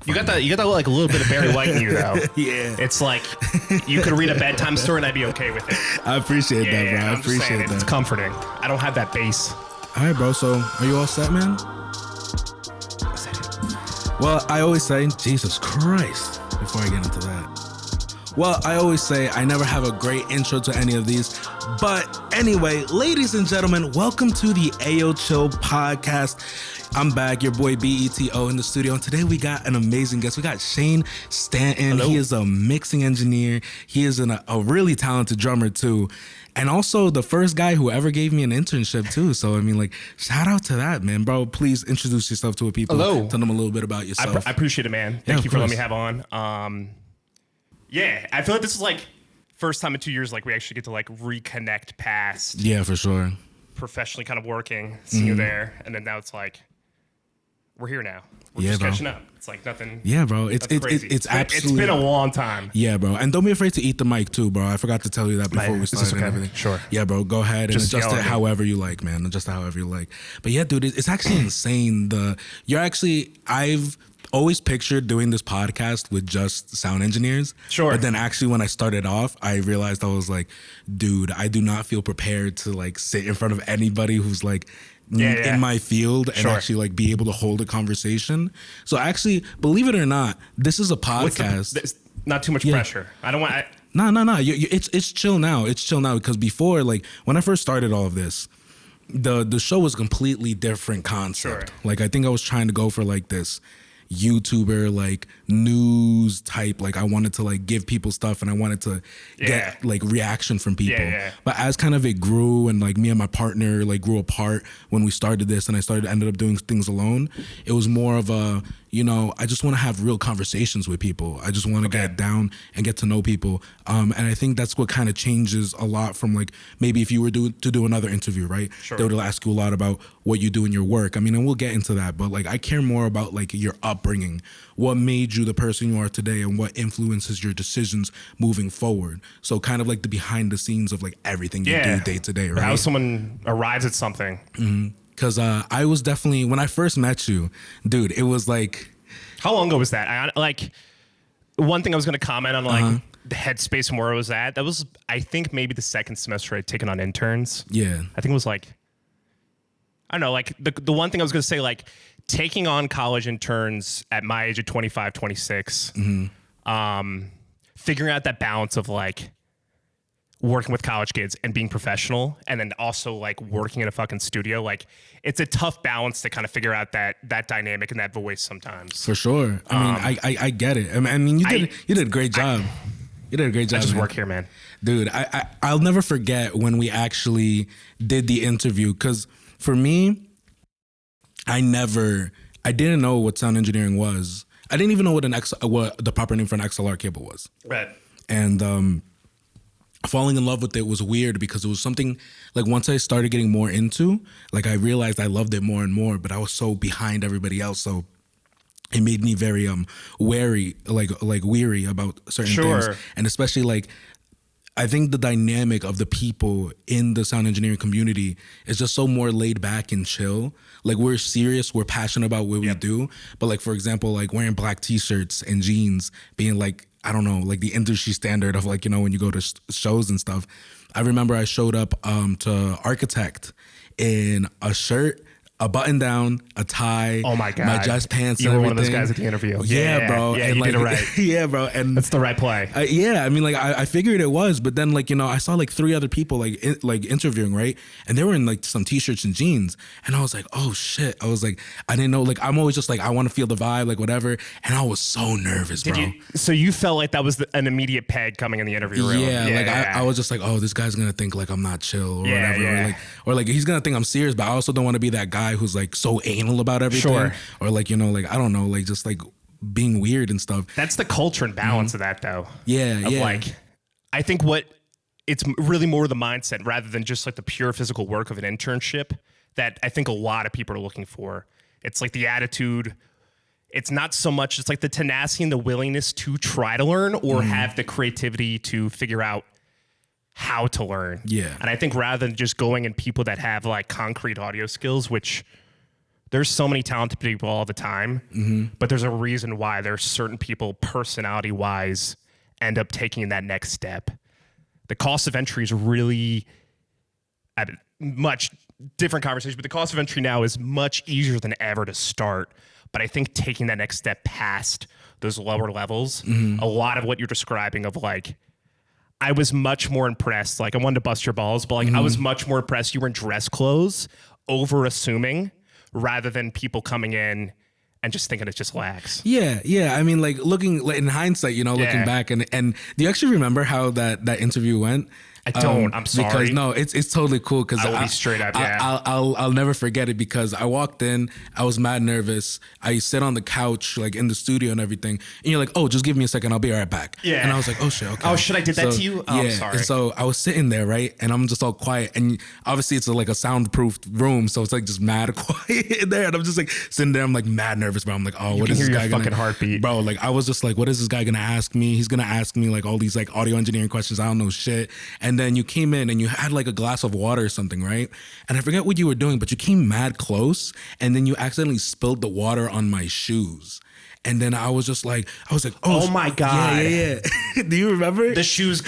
You got that like a little bit of Barry White in you though. Yeah. It's like you could read a bedtime story and I'd be okay with it. I appreciate that, bro. I I'm just saying, appreciate that. It's comforting. I don't have that bass. All right, bro. So are you all set, man? Well, I always say, Jesus Christ, before I get into that. Well, I always say I never have a great intro to any of these. But anyway, ladies and gentlemen, welcome to the Ayo Chill podcast. I'm back, your boy BETO in the studio. And today we got an amazing guest. We got Shane Stanton. Hello. He is a mixing engineer. He is a really talented drummer too. And also the first guy who ever gave me an internship too. So, I mean, like, shout out to that, man. Bro, please introduce yourself to people. Hello. Tell them a little bit about yourself. I appreciate it, man. Thank you for letting me have on. Yeah, I feel like this is like first time in 2 years, like we actually get to like reconnect past. Yeah, for sure. Professionally kind of working, seeing you there. And then now it's like, we're here now. We're just bro. catching up. It's like nothing. Yeah, bro. It's crazy. it's absolutely. It's been a long time. Yeah, bro. And don't be afraid to eat the mic too, bro. I forgot to tell you that before we started and everything. Sure. Yeah, bro. Go ahead and Just adjust yell it at me. however you like, man. Adjust it however you like. But yeah, dude, it's actually insane. I've always pictured doing this podcast with just sound engineers. Sure. But then actually when I started off, I realized I was like, dude, I do not feel prepared to like sit in front of anybody who's like in my field and actually like be able to hold a conversation. So actually, believe it or not, this is a podcast. Not too much pressure. I don't want. No. It's chill now. It's chill now because before, like when I first started all of this, the show was a completely different concept. Sure. Like I think I was trying to go for like this YouTuber like news type, like I wanted to like give people stuff and I wanted to get like reaction from people. But as kind of it grew and like me and my partner like grew apart when we started this and I ended up doing things alone, it was more of a, you know, I just want to have real conversations with people. I just want to get down and get to know people. And I think that's what kind of changes a lot from like maybe if you were to do another interview, right? Sure. They would ask you a lot about what you do in your work. I mean, and we'll get into that, but like I care more about like your upbringing, what made you the person you are today and what influences your decisions moving forward. So kind of like the behind the scenes of like everything you do day to day, right? How someone arrives at something. Mm-hmm. Because I was definitely, when I first met you, dude, it was like... How long ago was that? Like, one thing I was going to comment on, like, the headspace and where I was at, that was, I think, maybe the second semester I'd taken on interns. Yeah. I think it was like, I don't know, like, the one thing I was going to say, like, taking on college interns at my age of 25, 26, figuring out that balance of, like, working with college kids and being professional and then also like working in a fucking studio, like it's a tough balance to kind of figure out that dynamic and that voice sometimes. For sure. I mean, I get it. I mean, you did a great job. You did a great job. I just man. work here, man. Dude, I'll never forget when we actually did the interview because for me, I didn't know what sound engineering was. I didn't even know what the proper name for an XLR cable was. Right. And falling in love with it was weird because it was something like once I started getting more into, like I realized I loved it more and more, but I was so behind everybody else. So it made me very wary, like weary about certain things. And especially like I think the dynamic of the people in the sound engineering community is just so more laid back and chill. Like we're serious, we're passionate about what we do. But like, for example, like wearing black t-shirts and jeans being like, I don't know, like the industry standard of like, you know, when you go to shows and stuff. I remember I showed up to Architect in a shirt, a button down, a tie. Oh my God. My dress pants you and were everything. one of those guys at the interview. Yeah, bro. Yeah, and you like, did it right. Yeah, bro. And that's the right play. I mean, like I figured it was, but then like, you know, I saw like 3 other people like interviewing, right? And they were in like some t-shirts and jeans. And I was like, oh shit. I was like, I didn't know, like I'm always just like, I want to feel the vibe, like whatever. And I was so nervous, bro. So you felt like that was an immediate peg coming in the interview room? Yeah, I was just like, oh, this guy's gonna think like I'm not chill or whatever. Or like he's gonna think I'm serious, but I also don't want to be that guy who's like so anal about everything. Or like, you know, like I don't know, like just like being weird and stuff. That's the culture and balance of that though. Yeah. Like, I think it's really more the mindset rather than just like the pure physical work of an internship that I think a lot of people are looking for. It's like the attitude. It's not so much, it's like the tenacity and the willingness to try to learn or have the creativity to figure out how to learn. Yeah. And I think rather than just going in people that have like concrete audio skills, which there's so many talented people all the time, but there's a reason why there's certain people personality wise end up taking that next step. The cost of entry is really at a much different conversation, but the cost of entry now is much easier than ever to start. But I think taking that next step past those lower levels, a lot of what you're describing of like, I was much more impressed. Like I wanted to bust your balls, but like I was much more impressed. You were in dress clothes, over assuming, rather than people coming in and just thinking it's just lax. Yeah. I mean, like looking in hindsight, looking back, and do you actually remember how that interview went? I don't. I'm sorry. Because no, it's totally cool. Because I will be straight up. Yeah. I'll never forget it because I walked in, I was mad nervous. I sit on the couch like in the studio and everything, and you're like, "Oh, just give me a second, I'll be right back." Yeah. And I was like, "Oh shit, okay." Oh shit, I did that to you. Oh, yeah. I'm sorry. And so I was sitting there, right, and I'm just all quiet, and obviously it's like a soundproof room, so it's like just mad quiet in there, and I'm just like sitting there, I'm like mad nervous, bro. I'm like, "Oh, what is this guy gonna?" Fucking heartbeat, bro. Like I was just like, "What is this guy gonna ask me?" He's gonna ask me like all these like audio engineering questions. I don't know shit. And then you came in and you had like a glass of water or something, right? And I forget what you were doing, but you came mad close, and then you accidentally spilled the water on my shoes. And then I was like, oh my God. Yeah. Do you remember? The shoes.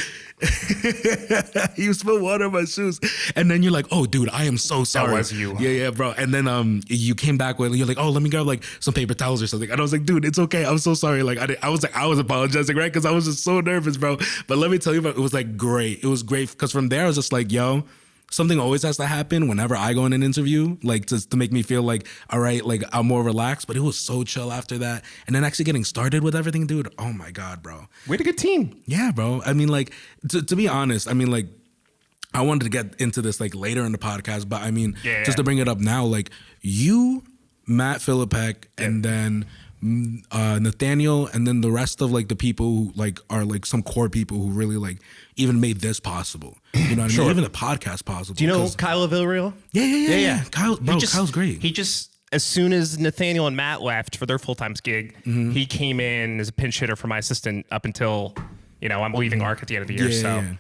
You spilled water on my shoes. And then you're like, oh, dude, I am so sorry. That was you. Yeah, bro. And then you came back with, you're like, oh, let me grab like some paper towels or something. And I was like, dude, it's okay. I'm so sorry. Like, I was apologizing, right? Because I was just so nervous, bro. But let me tell you, bro, it was like great. It was great. Because from there, I was just like, yo, something always has to happen whenever I go in an interview, like to make me feel like, all right, like I'm more relaxed. But it was so chill after that. And then actually getting started with everything, dude. Oh my God, bro. We had a good team. Yeah, bro. I mean, like, to be honest, I mean, like, I wanted to get into this like later in the podcast, but I mean, just to bring it up now, like you, Matt Philippek, and then Nathaniel, and then the rest of like the people who like are like some core people who really like even made this possible. You know what I mean? Even the podcast possible. Do you know Kyle Villarreal? Yeah. Kyle's great. He just, as soon as Nathaniel and Matt left for their full-time gig, he came in as a pinch hitter for my assistant up until, I'm leaving ARC at the end of the year.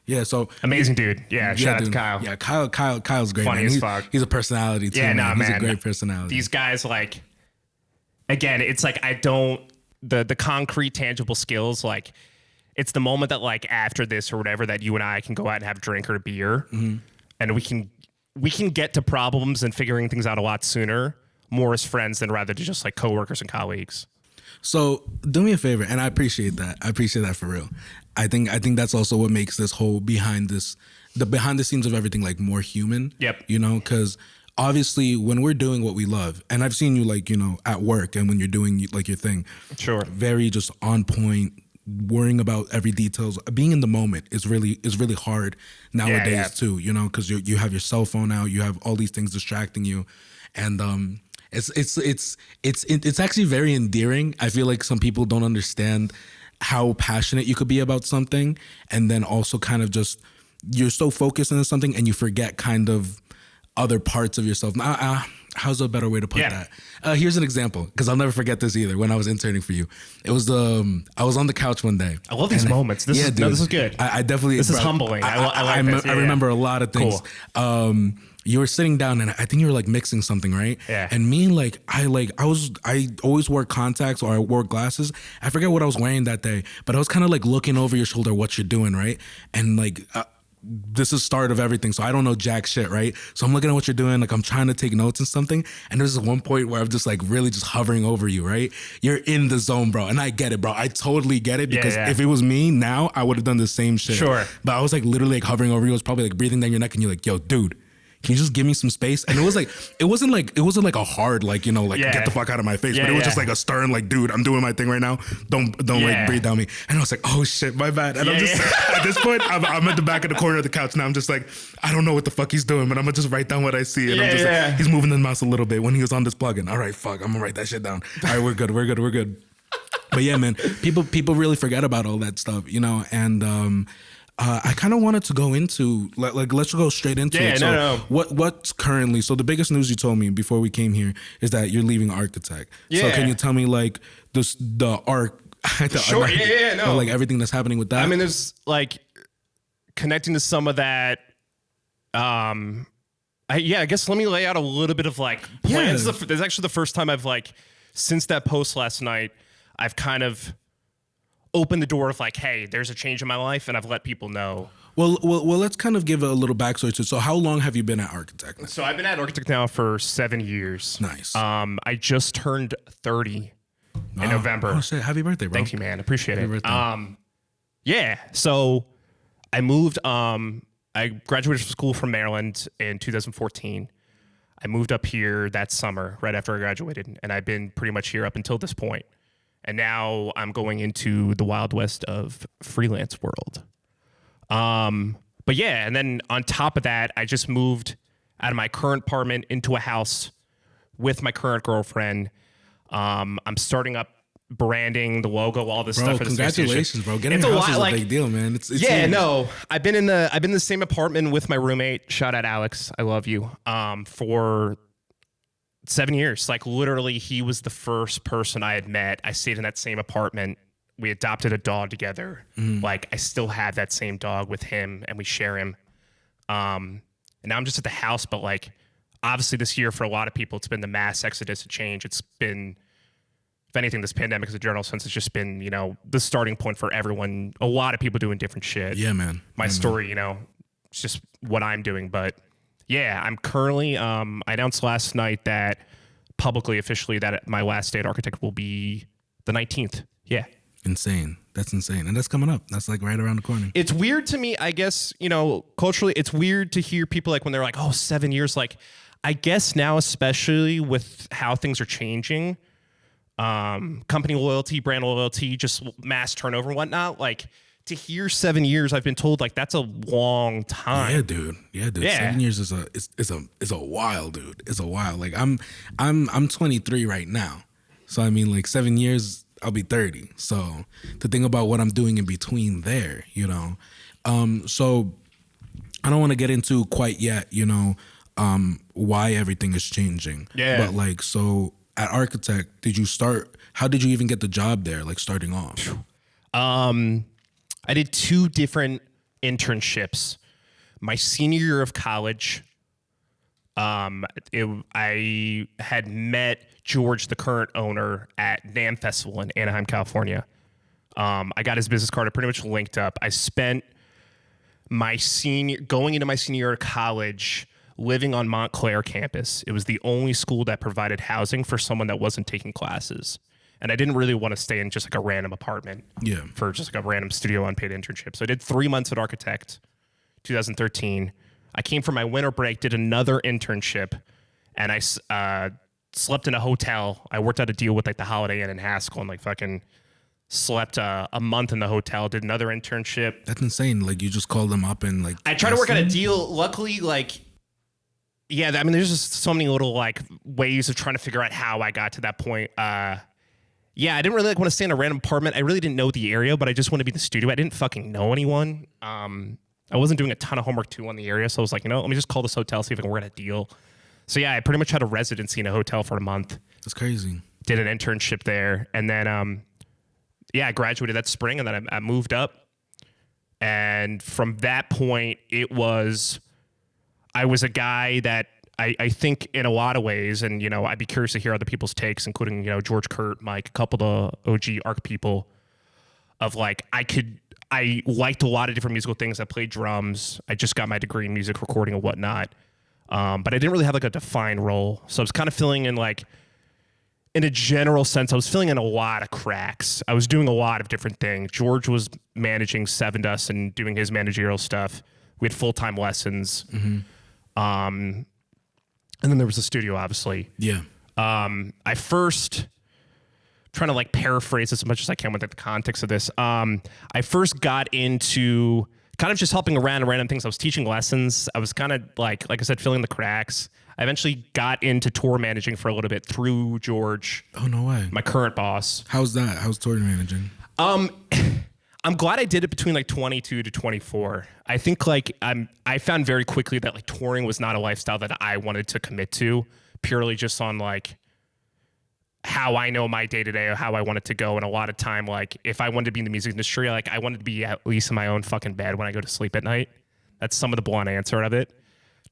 Yeah, so amazing dude. Yeah, shout out to Kyle. Yeah, Kyle's great. Funny man. as fuck. He's a personality too. Yeah, man. He's man. a great personality. These guys, like, again, it's like the concrete, tangible skills. Like, it's the moment that like after this or whatever that you and I can go out and have a drink or a beer, and we can get to problems and figuring things out a lot sooner, more as friends than rather to just like coworkers and colleagues. So do me a favor, and I appreciate that. I appreciate that for real. I think that's also what makes this whole behind the scenes of everything like more human. Yep. Because obviously when we're doing what we love, and I've seen you like, at work and when you're doing like your thing. Sure. Very just on point, worrying about every details. Being in the moment is really hard nowadays too, because you have your cell phone out, you have all these things distracting you. And it's actually very endearing. I feel like some people don't understand how passionate you could be about something, and then also kind of just you're so focused on something and you forget kind of other parts of yourself. How's a better way to put that? Here's an example, because I'll never forget this either. When I was interning for you, it was I was on the couch one day. I love these moments. This is good. I definitely. This is humbling. I remember a lot of things. Cool. You were sitting down and I think you were like mixing something, right? Yeah. And me, like, I always wore contacts or I wore glasses. I forget what I was wearing that day, but I was kind of like looking over your shoulder what you're doing, right? And like, this is start of everything. So I don't know jack shit, right? So I'm looking at what you're doing. Like I'm trying to take notes and something. And there's one point where I'm just like really just hovering over you, right? You're in the zone, bro. And I get it, bro. I totally get it, because if it was me now, I would have done the same shit. Sure. But I was like literally like hovering over you. I was probably like breathing down your neck, and you're like, yo, dude, can you just give me some space? And it wasn't like a hard, like, get the fuck out of my face. But it was just like a stern, like, dude, I'm doing my thing right now. Don't like breathe down me. And I was like, oh shit, my bad. And I'm just, at this point, I'm at the back of the corner of the couch now. I'm just like, I don't know what the fuck he's doing, but I'm gonna just write down what I see. And I'm just like, he's moving the mouse a little bit when he was on this plugin. All right, fuck, I'm gonna write that shit down. All right, we're good. But yeah, man, people really forget about all that stuff, and I kind of wanted to go into like let's go straight into it. So what's currently, so the biggest news you told me before we came here is that you're leaving Architect. So can you tell me like the arc? Sure. No. Like everything that's happening with that. I mean, there's like connecting to some of that I guess let me lay out a little bit of like plans. Yeah. This is actually the first time I've like, since that post last night, I've kind of opened the door of like, hey, there's a change in my life, and I've let people know. Well, let's kind of give a little backstory to. So, how long have you been at Architect now? So I've been at Architect now for 7 years. Nice. I just turned 30 in November. Oh shit! Happy birthday, bro. Thank you, man. Appreciate Happy it. birthday. Yeah. So I moved. I graduated from school from Maryland in 2014. I moved up here that summer, right after I graduated, and I've been pretty much here up until this point. And now I'm going into the Wild West of freelance world. But yeah, and then on top of that, I just moved out of my current apartment into a house with my current girlfriend. I'm starting up branding, the logo, all this stuff. Congratulations, bro! Getting It's a a house lot, is like- a big deal, man. It's Yeah, huge. no, I've been in the same apartment with my roommate. Shout out Alex, I love you. For 7 years. Like literally, he was the first person I had met. I stayed in that same apartment. We adopted a dog together. Like I still have that same dog with him, and we share him. And now I'm just at the house, but like obviously this year for a lot of people, it's been the mass exodus of change. It's been, if anything, this pandemic as a general sense has just been, the starting point for everyone. A lot of people doing different shit. Yeah, man. My story, it's just what I'm doing. But yeah, I'm currently, I announced last night that publicly, officially, that my last day at Architect will be the 19th. Yeah. Insane. That's insane. And that's coming up. That's like right around the corner. It's weird to me, I guess, culturally, it's weird to hear people like when they're like, oh, 7 years. Like, I guess now, especially with how things are changing, company loyalty, brand loyalty, just mass turnover and whatnot, like to hear 7 years, I've been told like that's a long time. Yeah, dude. Yeah. 7 years is a while, dude. It's a while. Like I'm 23 right now. So I mean like 7 years I'll be 30. So to think about what I'm doing in between there, so I don't want to get into quite yet, why everything is changing. Yeah. But like, so at Architect, how did you even get the job there? Like starting off? I did 2 different internships. My senior year of college, I had met George, the current owner, at NAMM Festival in Anaheim, California. I got his business card. I pretty much linked up. I spent going into my senior year of college living on Montclair campus. It was the only school that provided housing for someone that wasn't taking classes. And I didn't really want to stay in just like a random apartment for just like a random studio unpaid internship. So I did 3 months at Architect, 2013. I came for my winter break, did another internship, and I slept in a hotel. I worked out a deal with like the Holiday Inn in Haskell and like fucking slept a month in the hotel, did another internship. That's insane. Like you just called them up and like I tried to work out a deal. Luckily, like, yeah, I mean, there's just so many little like ways of trying to figure out how I got to that point. Yeah, I didn't really like want to stay in a random apartment. I really didn't know the area, but I just wanted to be in the studio. I didn't fucking know anyone. I wasn't doing a ton of homework too on the area, so I was like, let me just call this hotel, see if I can work out a deal. So yeah, I pretty much had a residency in a hotel for a month. That's crazy. Did an internship there, and then I graduated that spring, and then I moved up. And from that point, I was a guy that I think in a lot of ways, and I'd be curious to hear other people's takes, including George, Kurt, Mike, a couple of the OG ARC people, of like I liked a lot of different musical things. I played drums. I just got my degree in music recording and whatnot, but I didn't really have like a defined role. So I was kind of filling in like, in a general sense, I was filling in a lot of cracks. I was doing a lot of different things. George was managing Seven Dust and doing his managerial stuff. We had full-time lessons. And then there was the studio, obviously. Yeah. I first, trying to like paraphrase this as much as I can within the context of this. I first got into kind of just helping around and random things. I was teaching lessons. I was kind of like I said, filling the cracks. I eventually got into tour managing for a little bit through George. Oh, no way. My current boss. How's that? How's tour managing? I'm glad I did it between like 22 to 24. I think like I found very quickly that like touring was not a lifestyle that I wanted to commit to, purely just on like how I know my day to day or how I want it to go. And a lot of time, like if I wanted to be in the music industry, like I wanted to be at least in my own fucking bed when I go to sleep at night. That's some of the blunt answer of it.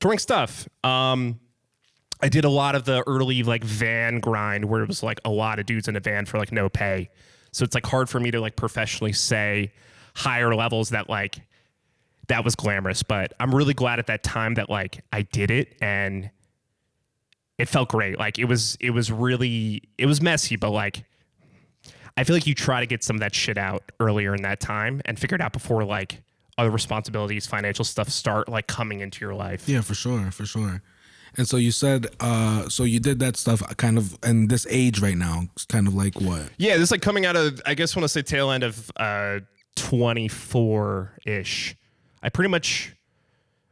touring stuff. I did a lot of the early like van grind where it was like a lot of dudes in a van for like no pay. So it's like hard for me to like professionally say higher levels that like that was glamorous. But I'm really glad at that time that like I did it and it felt great. Like it was messy, but like I feel like you try to get some of that shit out earlier in that time and figure it out before like other responsibilities, financial stuff start like coming into your life. Yeah, for sure, for sure. And so you said, so you did that stuff kind of in this age right now. It's kind of like what? Yeah, this is like coming out of, I guess, when I say tail end of 24-ish. I pretty much,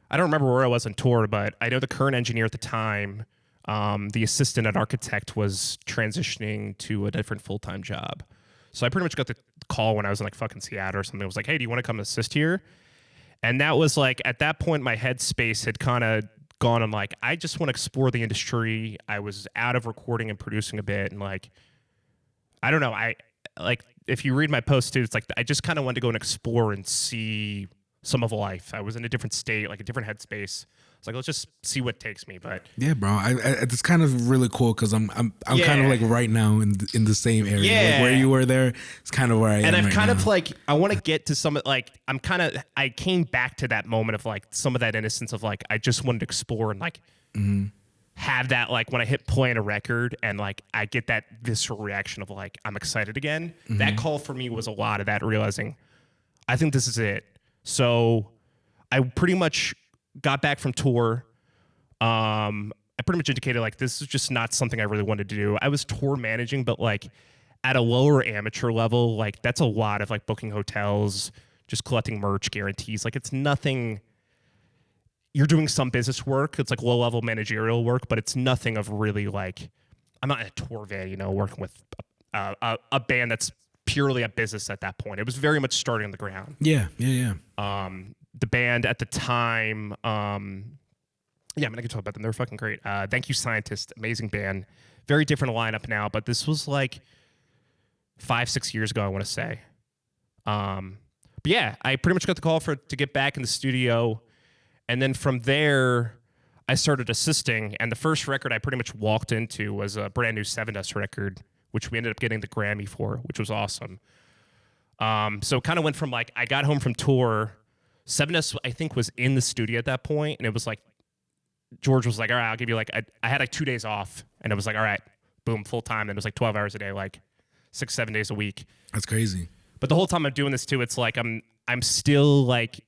I don't remember where I was on tour, but I know the current engineer at the time, the assistant at architect was transitioning to a different full-time job. So I pretty much got the call when I was in like fucking Seattle or something. It was like, hey, do you want to come assist here? And that was like, at that point, my headspace had kind of gone on like, I just want to explore the industry. I was out of recording and producing a bit. And like, I don't know. I like, if you read my post too, it's like, I just kind of wanted to go and explore and see some of life. I was in a different state, like a different headspace. It's like, let's just see what takes me. But yeah, bro, it's kind of really cool because I'm yeah. kind of like right now in the same area. Yeah. Like where you were there, it's kind of where I am. And I've right kind now. of like, I want to get to some, like, I came back to that moment of like some of that innocence of like, I just wanted to explore and like have that, like when I hit play on a record and like, I get that visceral reaction of like, I'm excited again. That call for me was a lot of that, realizing I think this is it. So I pretty much got back from tour. I pretty much indicated like this is just not something I really wanted to do. I was tour managing, but like at a lower amateur level, like that's a lot of like booking hotels, just collecting merch guarantees. Like it's nothing. You're doing some business work. It's like low level managerial work, but it's nothing of really like, I'm not in a tour van, you know, working with a band that's purely a business at that point. It was very much starting on the ground. Yeah. The band at the time, yeah, I mean, I can talk about them. They're fucking great. Thank You Scientist, amazing band. Very different lineup now, but this was like 5-6 years ago, I want to say. But yeah, I pretty much got the call to get back in the studio. And then from there, I started assisting. And the first record I pretty much walked into was a brand new Seven Dust record, which we ended up getting the Grammy for, which was awesome. So it kind of went from like, I got home from tour. Seven Dust, I think, was in the studio at that point, and it was like, George was like, all right, I'll give you like, I had like 2 days off, and it was like, all right, boom, full time. And it was like 12 hours a day, like 6-7 days a week. That's crazy. But the whole time I'm doing this too, it's like, I'm still like,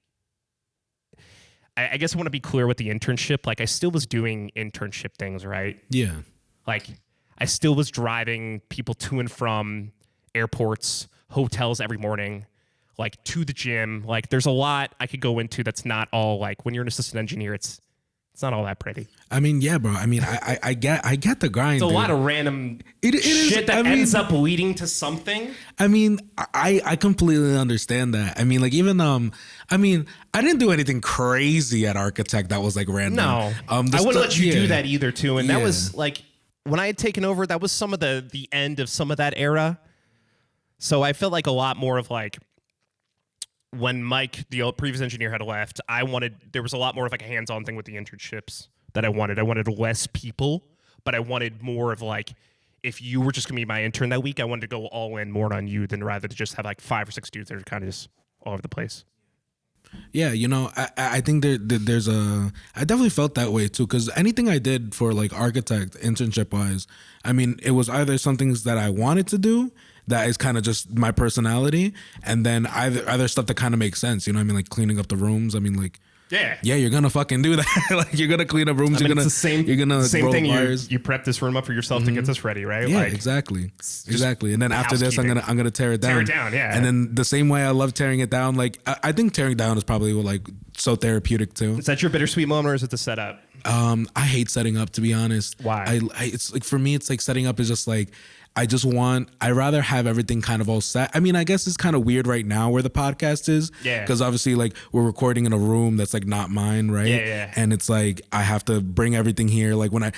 I guess I want to be clear with the internship. Like I still was doing internship things, right? Yeah. Like I still was driving people to and from airports, hotels every morning, like to the gym. Like there's a lot I could go into that's not all like, when you're an assistant engineer, it's not all that pretty. I mean, yeah, bro. I mean, I get the grind. It's a dude. lot of random It shit is, that ends up leading to something. I mean, I completely understand that. I mean, like even I mean, I didn't do anything crazy at Architect that was like random. No, I wouldn't let you do that either, too. And that was like when I had taken over. That was some of the end of some of that era. So I felt like a lot more of like, when Mike, the previous engineer, had left, there was a lot more of like a hands-on thing with the internships that I wanted. I wanted less people, but I wanted more of like, if you were just gonna be my intern that week, I wanted to go all in more on you than rather to just have like 5 or 6 dudes that are kind of just all over the place. Yeah, you know, I think there's I definitely felt that way too, because anything I did for like Architect internship wise, I mean, it was either some things that I wanted to do that is kind of just my personality, and then either stuff that kind of makes sense, you know what I mean, like cleaning up the rooms. I mean, like yeah, you're gonna fucking do that. Like you're gonna clean up rooms. I mean, you're gonna it's the same, you're gonna same roll thing. wires. You prep this room up for yourself to get this ready, right? Yeah, like, exactly. And then after this, I'm gonna tear it down. Tear it down, yeah. And then the same way I love tearing it down, like I think tearing down is probably like so therapeutic too. Is that your bittersweet moment, or is it the setup? I hate setting up, to be honest. Why? It's like, for me, it's like setting up is just like, I rather have everything kind of all set. I mean, I guess it's kind of weird right now where the podcast is. Yeah. Because obviously, like, we're recording in a room that's like not mine, right? Yeah. And it's like I have to bring everything here. Like when I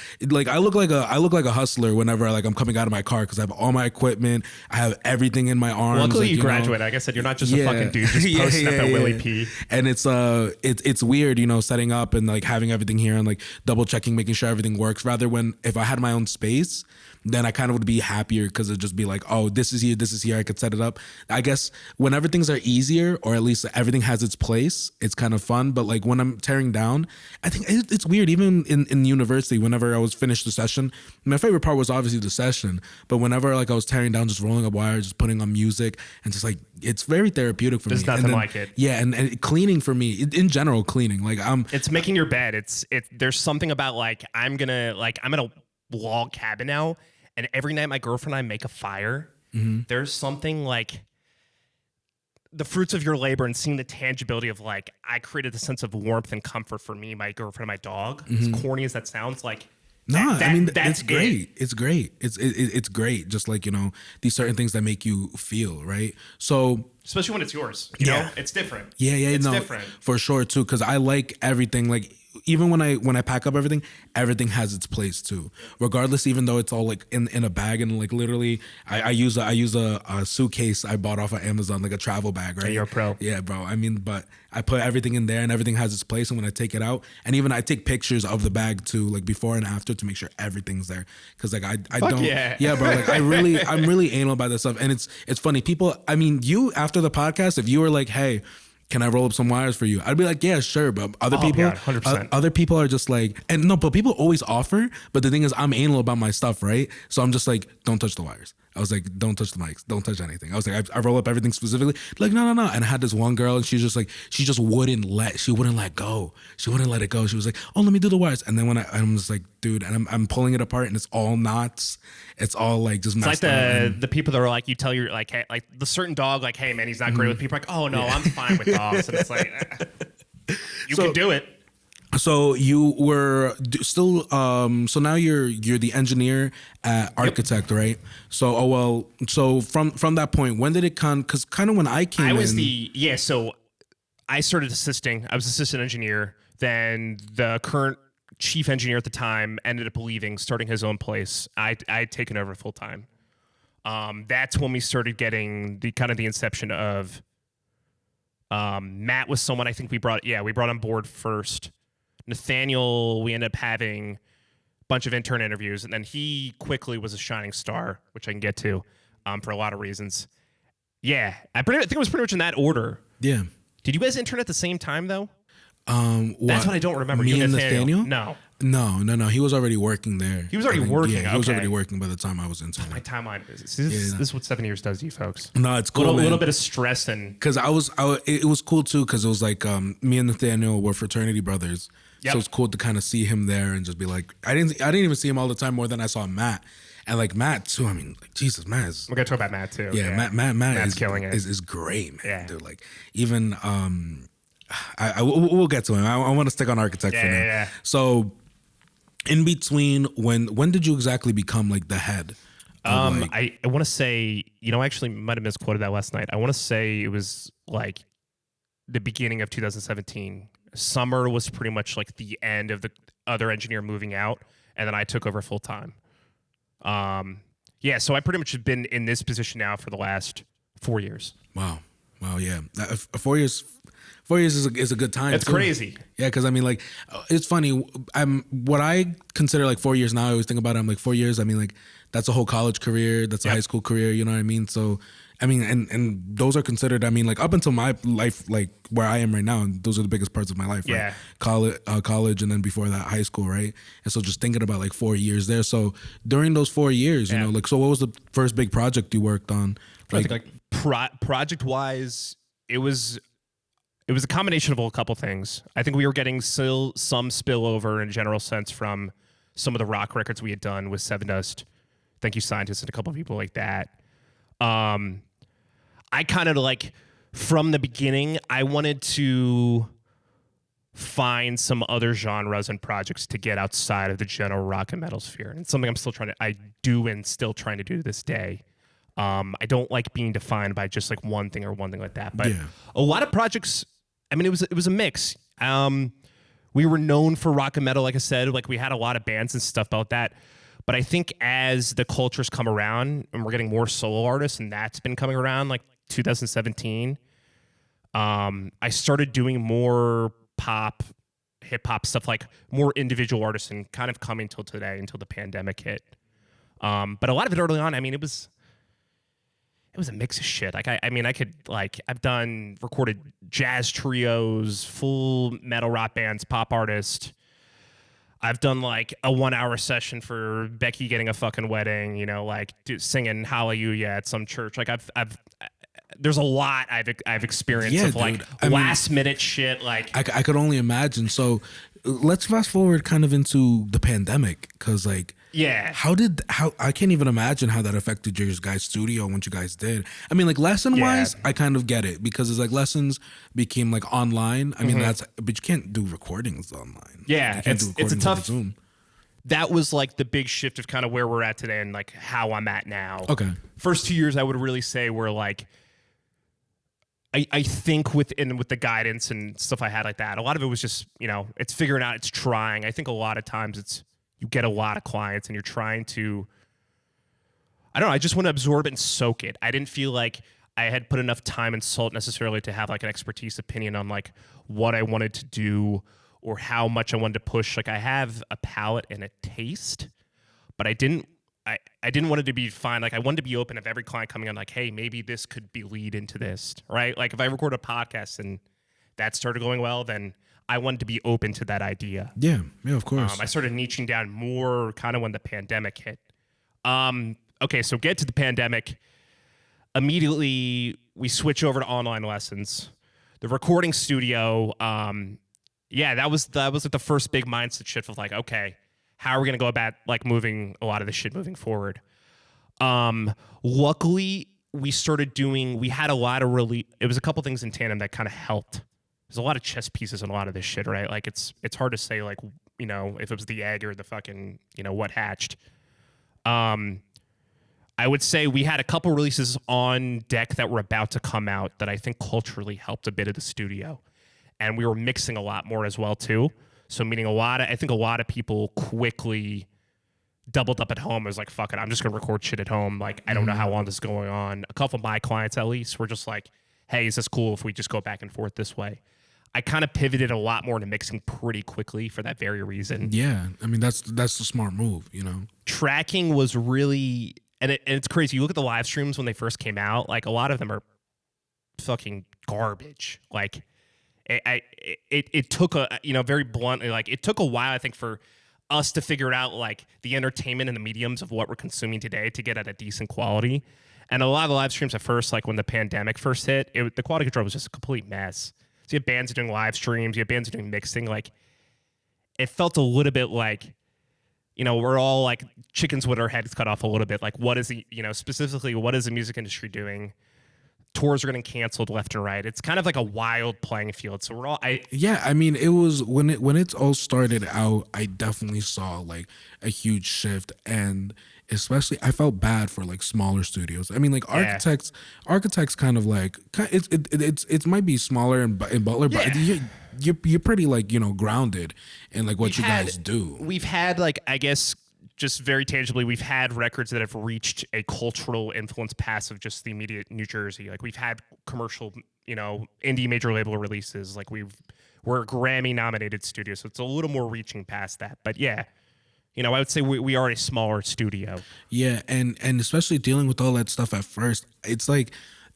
look like a hustler whenever like I'm coming out of my car because I have all my equipment. I have everything in my arms. Luckily, like, you graduated. Like I said, you're not just a fucking dude just posting up at Willie P. And it's weird, you know, setting up and like having everything here and like double checking, making sure everything works. Rather when if I had my own space, then I kind of would be happier because it'd just be like, oh, this is here, I could set it up. I guess whenever things are easier or at least everything has its place, it's kind of fun. But like when I'm tearing down, I think it's weird. Even in university, whenever I was finished the session, my favorite part was obviously the session. But whenever like I was tearing down, just rolling up wires, just putting on music and just like, it's very therapeutic for me. There's nothing like it. Yeah, and cleaning for me, in general, cleaning. Like it's making your bed. There's something about like I'm in a log cabin now. And every night my girlfriend and I make a fire. Mm-hmm. There's something like the fruits of your labor and seeing the tangibility of like, I created a sense of warmth and comfort for me, my girlfriend, and my dog. Mm-hmm. As corny as that sounds, like, that's great. It's great. It's great. Just like, you know, these certain things that make you feel, right? So especially when it's yours, you know, it's different. Yeah. It's different for sure too. Cause I like everything. Like, even when I pack up everything has its place too. Regardless, even though it's all like in a bag and like literally, I use a suitcase I bought off of Amazon, like a travel bag, right? Yeah, you're a pro. Yeah, bro. I mean, but I put everything in there and everything has its place. And when I take it out, and even I take pictures of the bag too, like before and after to make sure everything's there. Cause like I don't, yeah, bro. Like I'm really anal about this stuff. And it's funny. People, I mean, you after the podcast, if you were like, hey, can I roll up some wires for you? I'd be like, yeah, sure. But other people, God, 100%. Other people are just like, but people always offer. But the thing is, I'm anal about my stuff, right? So I'm just like, don't touch the wires. I was like, don't touch the mics, don't touch anything. I was like, I roll up everything specifically. Like, no. And I had this one girl, and she just wouldn't let go. She wouldn't let it go. She was like, oh, let me do the wires. And then I'm just like, dude, and I'm pulling it apart, and it's all knots. It's all like just messed up. It's like the people that are like, you tell your like, hey, like the certain dog, like, hey man, he's not great with people. Like, oh no, I'm fine with dogs. And it's like, you can do it. So you were still, so now you're the engineer at architect, right? So, so from that point, when did it come? Because kind of when I came in. So I started assisting. I was assistant engineer. Then the current chief engineer at the time ended up leaving, starting his own place. I'd taken over full time. That's when we started getting the kind of the inception of Matt was someone I think we brought on board first. Nathaniel, we ended up having a bunch of intern interviews, and then he quickly was a shining star, which I can get to for a lot of reasons. Yeah, I think it was pretty much in that order. Yeah. Did you guys intern at the same time, though? That's what I don't remember. Me and Nathaniel? No. He was already working there. He was already working. Yeah, he was already working by the time I was interning. My timeline is this is what 7 years does to you folks. No, it's cool. A little bit of stress and because it was cool too because it was like me and Nathaniel were fraternity brothers. Yep. So it's cool to kind of see him there and just be like, I didn't even see him all the time more than I saw Matt. And like Matt too, I mean, like, Jesus, Matt is. We're gonna talk about Matt too. Yeah. Matt's is killing it. Is great, man. Yeah. Dude, like even we'll get to him. I want to stick on architect for now. Yeah. So in between, when did you exactly become like the head? I want to say, I actually might have misquoted that last night. I want to say it was like the beginning of 2017. Summer was pretty much like the end of the other engineer moving out, and then I took over full time. So I pretty much have been in this position now for the last 4 years. Wow, yeah. 4 years. 4 years is a good time. It's crazy. Yeah, because I mean, like, it's funny. What I consider like 4 years now. I always think about it. I'm like 4 years. I mean, like that's a whole college career. That's a high school career. You know what I mean? So, I mean, and those are considered. I mean, like up until my life, like where I am right now, and those are the biggest parts of my life. Yeah. Right? College, and then before that, high school. Right. And so just thinking about like 4 years there. So during those 4 years, you know, like, so what was the first big project you worked on? Like, I think like project wise, it was a combination of a couple things. I think we were getting still some spillover in a general sense from some of the rock records we had done with Seven Dust. Thank you, Scientists, and a couple of people like that. I kind of like from the beginning, I wanted to find some other genres and projects to get outside of the general rock and metal sphere. And it's something I do and still trying to do to this day. I don't like being defined by just like one thing or one thing like that. But a lot of projects, I mean, it was a mix. We were known for rock and metal, like I said, like we had a lot of bands and stuff about that. But I think as the cultures come around and we're getting more solo artists, and that's been coming around like 2017, I started doing more pop, hip hop stuff, like more individual artists, and kind of coming till today, until the pandemic hit. But a lot of it early on, I mean, it was a mix of shit. Like I've done recorded jazz trios, full metal rock bands, pop artist. I've done like a 1 hour session for Becky getting a fucking wedding, you know, like singing Hallelujah at some church. Like there's a lot I've experienced of like last minute shit. Like I could only imagine. So let's fast forward kind of into the pandemic, because like how I can't even imagine how that affected your guys' studio once you guys did. I mean, like lesson wise, I kind of get it, because it's like lessons became like online. I mean, but you can't do recordings online. Yeah, you can't do recordings it's a tough. over Zoom. That was like the big shift of kind of where we're at today and like how I'm at now. Okay, first 2 years I would really say were like. I think with the guidance and stuff I had like that, a lot of it was just, you know, it's figuring out, it's trying. I think a lot of times you get a lot of clients and you're trying to, I don't know, I just want to absorb it and soak it. I didn't feel like I had put enough time and salt necessarily to have like an expertise opinion on like what I wanted to do or how much I wanted to push. Like I have a palate and a taste, but I didn't want it to be fine. Like I wanted to be open of every client coming on like, hey, maybe this could be lead into this, right? Like if I record a podcast and that started going well, then I wanted to be open to that idea. Yeah, of course. I started niching down more kind of when the pandemic hit. Okay, so get to the pandemic. Immediately, we switch over to online lessons. The recording studio, that was like the first big mindset shift of like, okay, how are we going to go about like moving a lot of this shit moving forward? Luckily, we had a lot of it was a couple things in tandem that kind of helped. There's a lot of chess pieces in a lot of this shit, right? Like it's hard to say like, you know, if it was the egg or the fucking, you know, what hatched. I would say we had a couple releases on deck that were about to come out that I think culturally helped a bit of the studio. And we were mixing a lot more as well too. So meaning I think a lot of people quickly doubled up at home. It was like, fuck it, I'm just going to record shit at home. Like, I don't know how long this is going on. A couple of my clients, at least, were just like, hey, is this cool if we just go back and forth this way? I kind of pivoted a lot more into mixing pretty quickly for that very reason. Yeah, I mean, that's the smart move, you know? Tracking was really, and it's crazy. You look at the live streams when they first came out, like a lot of them are fucking garbage. Like, it took a, you know, very bluntly, like it took a while, I think, for us to figure out like the entertainment and the mediums of what we're consuming today to get at a decent quality. And a lot of the live streams at first, like when the pandemic first hit, the quality control was just a complete mess. So you have bands doing live streams, you have bands doing mixing. Like it felt a little bit like, you know, we're all like chickens with our heads cut off a little bit. Like what is the, you know, specifically what is the music industry doing? Tours are getting canceled left and right. It's kind of like a wild playing field. So we're all, I mean, it was when it all started out, I definitely saw like a huge shift, and especially I felt bad for like smaller studios. I mean, like architects kind of like it might be smaller in Butler, but you're pretty like, you know, grounded in like what you guys do. We've had like, I guess, just very tangibly, we've had records that have reached a cultural influence past of just the immediate New Jersey. Like we've had commercial, you know, indie major label releases. Like we're a Grammy nominated studio, so it's a little more reaching past that. But yeah, you know, I would say we are a smaller studio. Yeah, and especially dealing with all that stuff at first, it's like,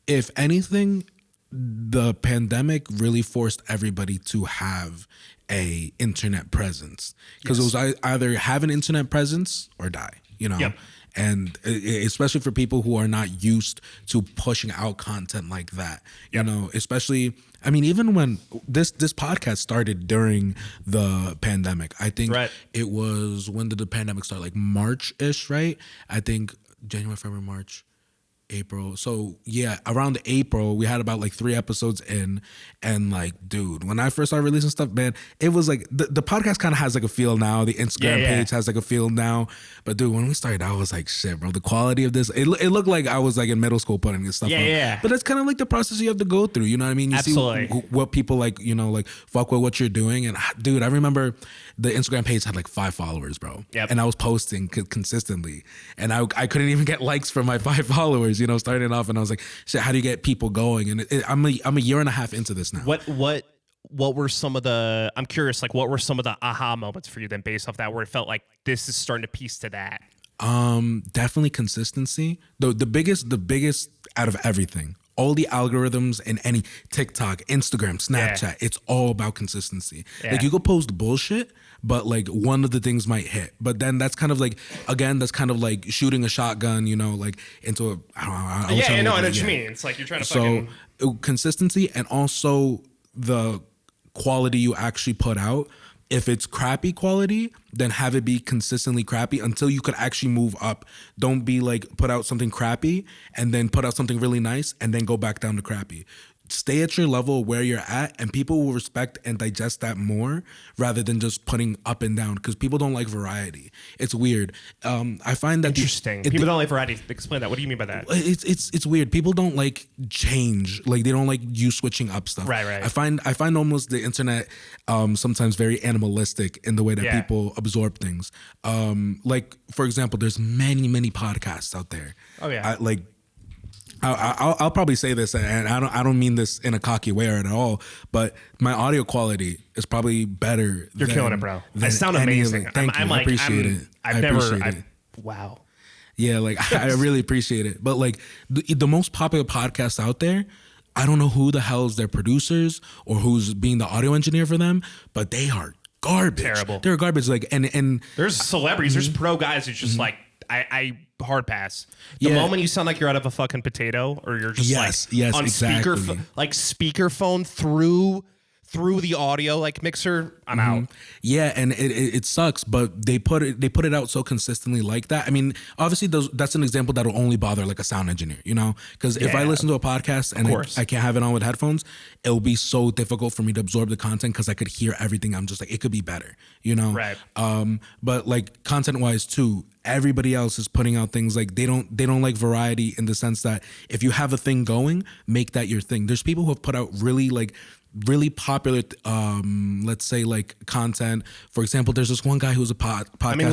if anything, the pandemic really forced everybody to have a internet presence, because it was either have an internet presence or die, you know. Yep. And especially for people who are not used to pushing out content like that, you know, especially, I mean, even when this podcast started during the pandemic, I think it was, when did the pandemic start? Like March-ish, right? I think January, February, March. April. So yeah, around April, we had about like 3 episodes in, and like, dude, when I first started releasing stuff, man, it was like the podcast kind of has like a feel now. The Instagram page has like a feel now. But dude, when we started, I was like, shit, bro, the quality of this, it looked like I was like in middle school putting this stuff on. But that's kind of like the process you have to go through. You know what I mean? You see what people like, you know, like fuck with what you're doing. And dude, I remember the Instagram page had like 5 followers, bro. And I was posting consistently, and I couldn't even get likes from my 5 followers. You know, starting off, and I was like, shit, how do you get people going? And I'm a year and a half into this now. What were some of the? I'm curious, like, what were some of the aha moments for you then, based off that, where it felt like this is starting to piece to that? Definitely consistency. The biggest out of everything. All the algorithms in any TikTok, Instagram, Snapchat, it's all about consistency. Like, you could post bullshit, but like one of the things might hit. But then that's kind of like, again, that's kind of like shooting a shotgun, you know, like into a, I don't know. I know what you mean. It's like you're trying to consistency, and also the quality you actually put out. If it's crappy quality, then have it be consistently crappy until you could actually move up. Don't be like, put out something crappy and then put out something really nice and then go back down to crappy. Stay at your level where you're at, and people will respect and digest that more rather than just putting up and down, because people don't like variety. It's weird. I find that interesting. People don't like variety. Explain that. What do you mean by that? It's weird. People don't like change. Like, they don't like you switching up stuff. Right. I find almost the internet sometimes very animalistic in the way that people absorb things. Like, for example, there's many podcasts out there. Oh yeah. I'll probably say this, and I don't mean this in a cocky way or at all, but my audio quality is probably better. You're killing it, bro. I sound amazing. Thank you. I appreciate it. Wow. Yeah, like I really appreciate it. But like the most popular podcasts out there, I don't know who the hell is their producers or who's being the audio engineer for them, but they are garbage. Terrible. They're garbage. Like, and there's celebrities, there's pro guys who's just like, I hard pass. The moment you sound like you're out of a fucking potato, or you're just on speakerphone through the audio like mixer, I'm out. Yeah, and it sucks, but they put it out so consistently like that. I mean, obviously that's an example that'll only bother like a sound engineer, you know? Because if I listen to a podcast and I can't have it on with headphones, it'll be so difficult for me to absorb the content because I could hear everything. I'm just like, it could be better, you know? Right. But like content wise too, everybody else is putting out things like they don't like variety in the sense that if you have a thing going, make that your thing. There's people who have put out really popular let's say like content. For example, there's this one guy who's a podcaster. I mean,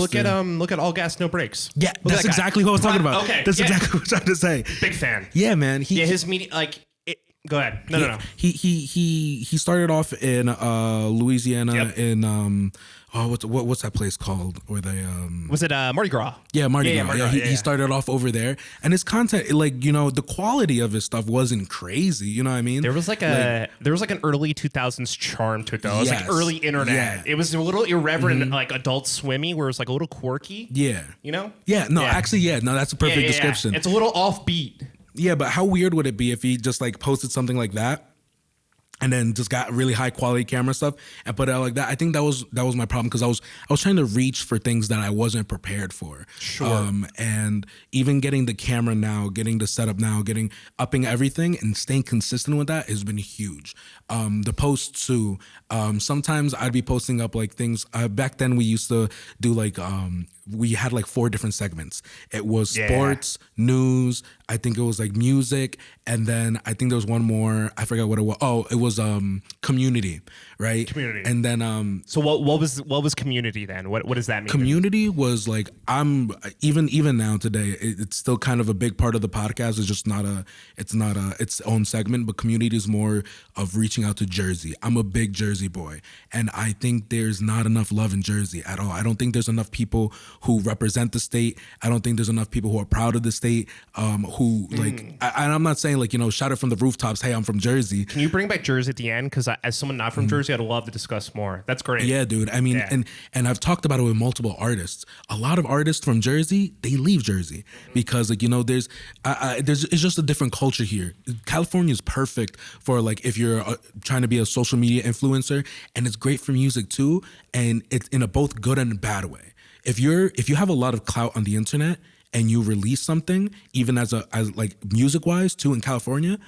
look at All Gas No Breaks. Yeah, that's exactly what I was talking about. Okay, that's exactly what I was trying to say. Big fan. Yeah, man. His media, like, go ahead. No. He started off in Louisiana in what's that place called where they was it Mardi Gras? Yeah, Mardi Gras. He started off over there, and his content, like, you know, the quality of his stuff wasn't crazy. You know what I mean? There was like an early 2000s charm to it, though. It was like early internet. Yeah. It was a little irreverent, like Adult Swimmy, where it was like a little quirky. Yeah. You know? Yeah. No, actually, no, that's a perfect description. It's a little offbeat. Yeah, but how weird would it be if he just like posted something like that and then just got really high quality camera stuff and put it out like that? I think that was my problem, because I was trying to reach for things that I wasn't prepared for. Sure. And even getting the camera now, getting the setup now, upping everything and staying consistent with that has been huge. The posts too. Sometimes I'd be posting up like things. Back then we used to do like we had like 4 different segments. It was sports, news, I think it was like music, and then I think there was one more, I forgot what it was. Oh, it was community, right? Community. And then so what was community then? What does that mean? Community was like, I'm even now today, it's still kind of a big part of the podcast. It's just not its own segment, but community is more of reaching out to Jersey. I'm a big Jersey boy, and I think there's not enough love in Jersey at all. I don't think there's enough people who represent the state. I don't think there's enough people who are proud of the state, who like, I'm not saying like, you know, shout it from the rooftops, hey, I'm from Jersey. Can you bring back Jersey at the end? Because as someone not from Jersey, I'd love to discuss more. That's great. Yeah, dude. I mean, and I've talked about it with multiple artists. A lot of artists from Jersey, they leave Jersey because, like, you know, there's it's just a different culture here. California is perfect for like if you're trying to be a social media influencer, and it's great for music too, and it's in a both good and bad way. If you have a lot of clout on the internet and you release something, even as like music wise too in California,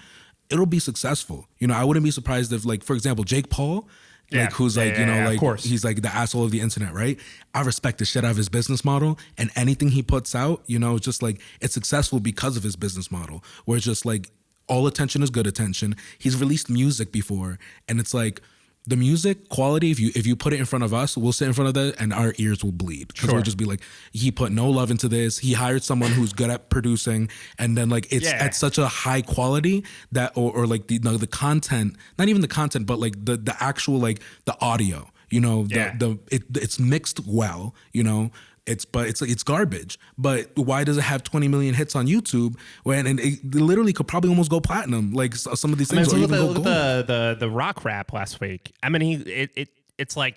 it'll be successful. I wouldn't be surprised if, like, for example, Jake Paul, like, who's like, like, of course. he's like the asshole of the internet, right? I respect the shit out of his business model, and anything he puts out, it's just like, it's successful because of his business model, where it's just like, all attention is good attention. He's released music before, and it's like, the music quality, if you put it in front of us, we'll sit in front of that and our ears will bleed, because we'll just be like, he put no love into this. He hired someone who's good at producing, and then like it's at such a high quality that, or like the content, not even the content, but like the actual, like the audio, it's mixed well, it's garbage. But why does it have 20 million hits on YouTube when it literally could probably almost go platinum? Like some of these things, look at the rock rap last week. I mean, it's like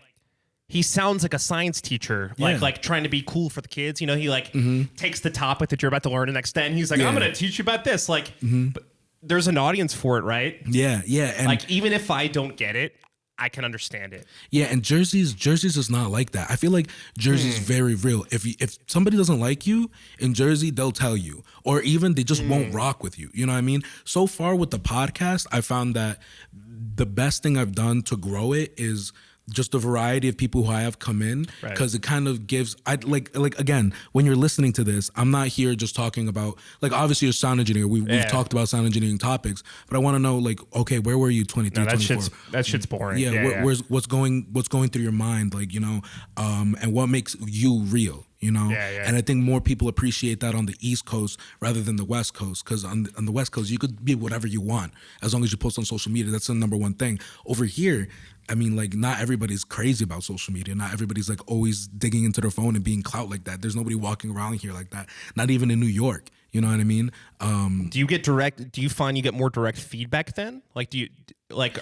he sounds like a science teacher, like trying to be cool for the kids. He like takes the topic that you're about to learn the next day, and he's like, I'm going to teach you about this. Like, but there's an audience for it, right? Yeah, yeah. And like, even if I don't get it, I can understand it. Yeah, and Jersey's is not like that. I feel like Jersey's very real. If somebody doesn't like you in Jersey, they'll tell you, or even they just won't rock with you. You know what I mean? So far with the podcast, I found that the best thing I've done to grow it is just the variety of people who I have come in, because it kind of gives, like again, when you're listening to this, I'm not here just talking about, like, obviously you're a sound engineer. We've talked about sound engineering topics, but I want to know, like, okay, where were you 23, 24? That shit's boring. Yeah, what's going through your mind, like, and what makes you real. And I think more people appreciate that on the East Coast rather than the West Coast, because on the West Coast, you could be whatever you want as long as you post on social media. That's the number one thing. Over here, I mean, like, not everybody's crazy about social media. Not everybody's like always digging into their phone and being clout like that. There's nobody walking around here like that. Not even in New York. You know what I mean? Do you find you get more direct feedback then? Like,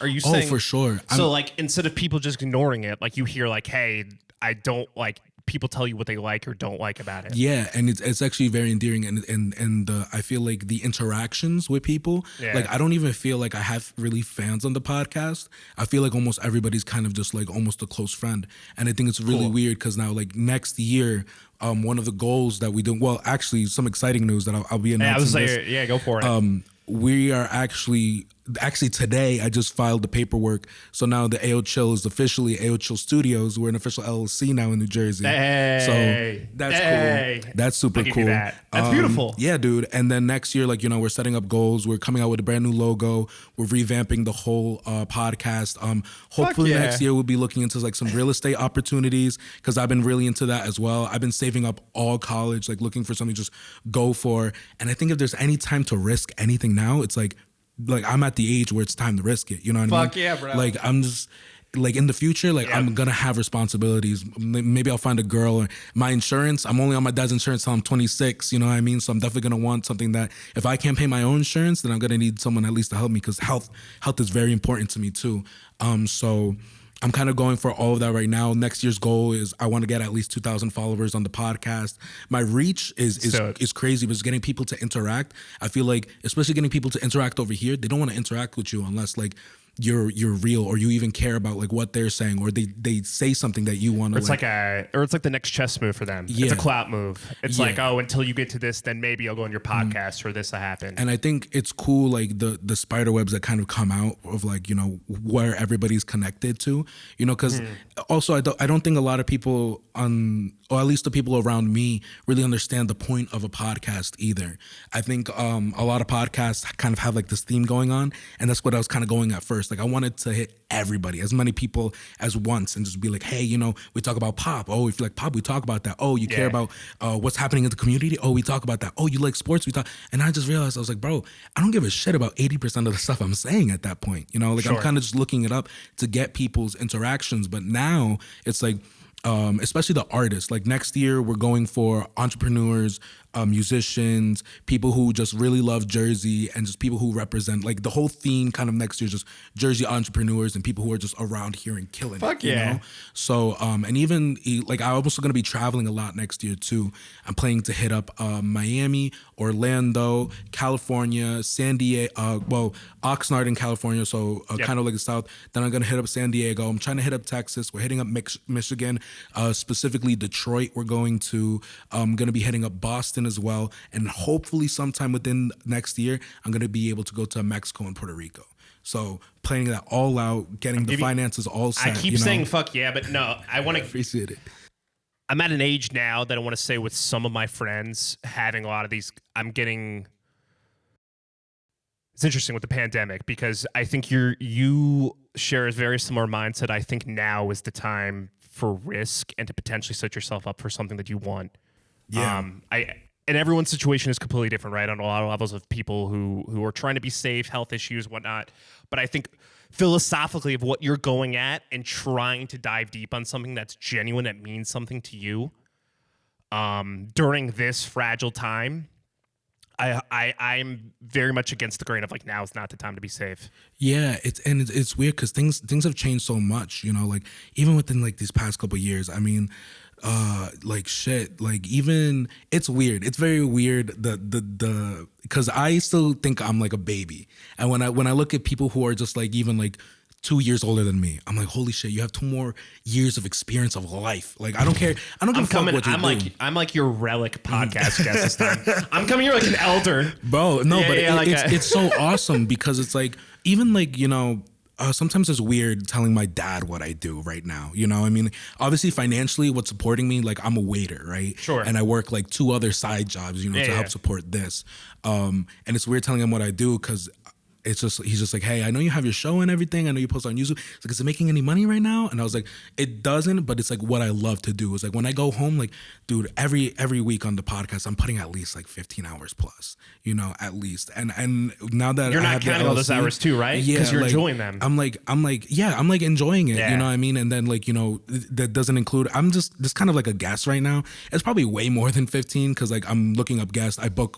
are you saying? Oh, for sure. So like, instead of people just ignoring it, like, you hear like, hey, I don't like, people tell you what they like or don't like about it. Yeah, and it's actually very endearing, and I feel like the interactions with people, like, I don't even feel like I have really fans on the podcast. I feel like almost everybody's kind of just like almost a close friend, and I think it's really weird because now, like, next year, one of the goals that we do, well, actually, some exciting news that I'll be announcing. Go for it. We are actually today I just filed the paperwork, so now the AO Chill is officially AO Chill Studios. We're an official LLC now in New Jersey. So that's cool. That's super cool. That's beautiful. Yeah, dude. And then next year, like, we're setting up goals. We're coming out with a brand new logo. We're revamping the whole podcast. Hopefully next year we'll be looking into like some real estate opportunities, because I've been really into that as well. I've been saving up all college, like looking for something to just go for. And I think if there's any time to risk anything now, it's like I'm at the age where it's time to risk it. You know what I mean? Fuck yeah, bro. Like, I'm just, like, in the future, like, I'm gonna have responsibilities. Maybe I'll find a girl. Or my insurance, I'm only on my dad's insurance till I'm 26. You know what I mean? So I'm definitely gonna want something that, if I can't pay my own insurance, then I'm gonna need someone at least to help me, because health is very important to me too. So I'm kind of going for all of that right now. Next year's goal is I want to get at least 2,000 followers on the podcast. My reach is crazy, but it's getting people to interact. I feel like, especially getting people to interact over here, they don't want to interact with you unless, like, you're real, or you even care about, like, what they're saying, or they say something that you want to. It's like the next chess move for them. Yeah. It's a clout move. It's like, oh, until you get to this, then maybe I'll go on your podcast or this will happen. And I think it's cool, like the spider webs that kind of come out of, like, where everybody's connected to, because also I don't think a lot of people or at least the people around me really understand the point of a podcast either. I think a lot of podcasts kind of have like this theme going on, and that's what I was kind of going at first. Like, I wanted to hit everybody, as many people as once, and just be like, hey, we talk about pop. Oh, if you like pop, we talk about that. Oh, you care about what's happening in the community? Oh, we talk about that. Oh, you like sports? We talk. And I just realized, I was like, bro, I don't give a shit about 80% of the stuff I'm saying at that point. Like, I'm kind of just looking it up to get people's interactions. But now it's like, especially the artists, like, next year we're going for entrepreneurs, musicians, people who just really love Jersey, and just people who represent, like, the whole theme kind of next year is just Jersey entrepreneurs and people who are just around here and killing it. You know? So, and even like, I'm also going to be traveling a lot next year too. I'm planning to hit up Miami, Orlando, California, San Diego, Oxnard in California, so kind of like the South. Then I'm going to hit up San Diego. I'm trying to hit up Texas. We're hitting up Michigan, specifically Detroit. We're going to be hitting up Boston Austin as well. And hopefully sometime within next year, I'm going to be able to go to Mexico and Puerto Rico. So planning that all out, getting the finances all set. I keep saying fuck yeah, but no, I want to appreciate it. I'm at an age now that I want to say with some of my friends having a lot of these, it's interesting with the pandemic because I think you share a very similar mindset. I think now is the time for risk and to potentially set yourself up for something that you want. Yeah. And everyone's situation is completely different, right? On a lot of levels of people who are trying to be safe, health issues, whatnot. But I think philosophically of what you're going at and trying to dive deep on something that's genuine, that means something to you during this fragile time, I'm very much against the grain of like, now is not the time to be safe. Yeah, it's weird because things have changed so much, you know, like even within like these past couple of years. I mean, like shit, like even it's weird. It's very weird the because I still think I'm like a baby, and when I look at people who are just like even like 2 years older than me, I'm like, holy shit, you have 2 more years of experience of life. Like I don't care. I don't give a fuck what you do. I'm like your relic podcast guest this time. I'm coming here like an elder, bro. No, but yeah, it's so awesome because it's like even like, you know. Sometimes it's weird telling my dad what I do right now. You know, I mean, obviously financially, what's supporting me, like I'm a waiter, right? Sure. And I work like 2 other side jobs, you know, to help support this. And it's weird telling him what I do because it's just, he's just like, hey, I know you have your show and everything. I know you post on YouTube. It's like, is it making any money right now? And I was like, it doesn't, but it's like what I love to do. It's like when I go home, like, dude, every week on the podcast, I'm putting at least like 15 hours plus, you know, at least. And now that you're not counting all those hours too, right? Yeah, because you're like, enjoying them. I'm like enjoying it. Yeah. You know what I mean? And then like, you know, that doesn't include, I'm just kind of like a guest right now. It's probably way more than 15 because like I'm looking up guests. I book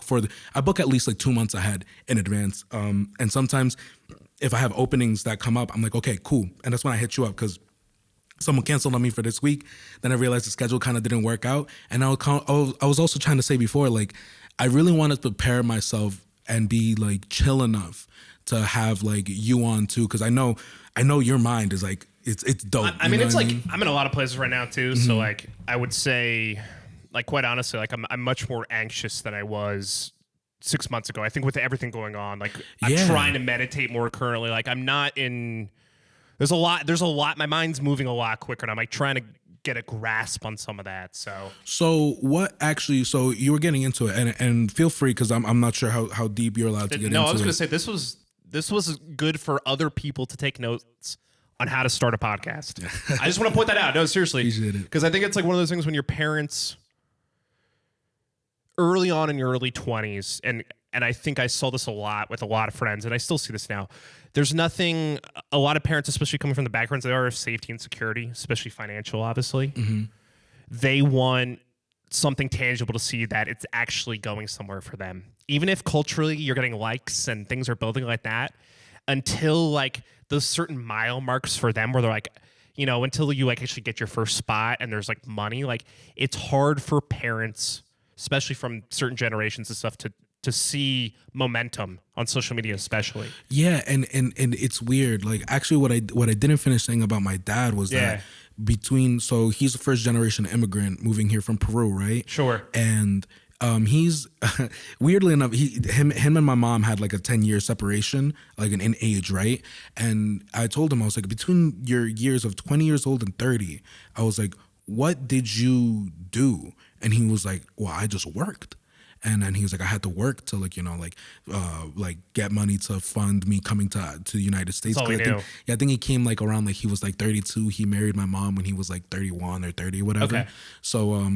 at least like 2 months ahead in advance. And sometimes if I have openings that come up, I'm like, okay, cool. And that's when I hit you up because someone canceled on me for this week. Then I realized the schedule kind of didn't work out. And I was also trying to say before, like, I really want to prepare myself and be like chill enough to have like you on too. Cause I know your mind is like, it's dope. I mean, it's like, I'm in a lot of places right now too. Mm-hmm. So like, I would say like, quite honestly, like I'm much more anxious than I was 6 months ago. I think with everything going on, like I'm trying to meditate more currently. Like I'm not in, there's a lot, my mind's moving a lot quicker and I'm like trying to get a grasp on some of that. So what actually, so you were getting into it and feel free, cause I'm not sure how deep you're allowed to get into it. No, I was going to say this was good for other people to take notes on how to start a podcast. I just want to point that out. No, seriously. Cause I think it's like one of those things when your parents, early on in your early 20s, and I think I saw this a lot with a lot of friends, and I still see this now. There's nothing, a lot of parents, especially coming from the backgrounds they are of safety and security, especially financial, obviously, mm-hmm. They want something tangible to see that it's actually going somewhere for them. Even if culturally you're getting likes and things are building like that, until like those certain mile marks for them where they're like, you know, until you like actually get your first spot and there's like money, like it's hard for parents, especially from certain generations and stuff, to see momentum on social media, especially. Yeah, and it's weird. Like actually, what I didn't finish saying about my dad was that so he's a first generation immigrant moving here from Peru, right? Sure. And he's weirdly enough, him and my mom had like a 10-year separation, like in age, right? And I told him, I was like, between your years of 20 years old and 30, I was like, what did you do? And he was like, well, I just worked. And then he was like, I had to work to like, you know, like get money to fund me coming to the United States. That's all we knew. I think he came like around like he was like 32. He married my mom when he was like 31 or 30, whatever. Okay. So,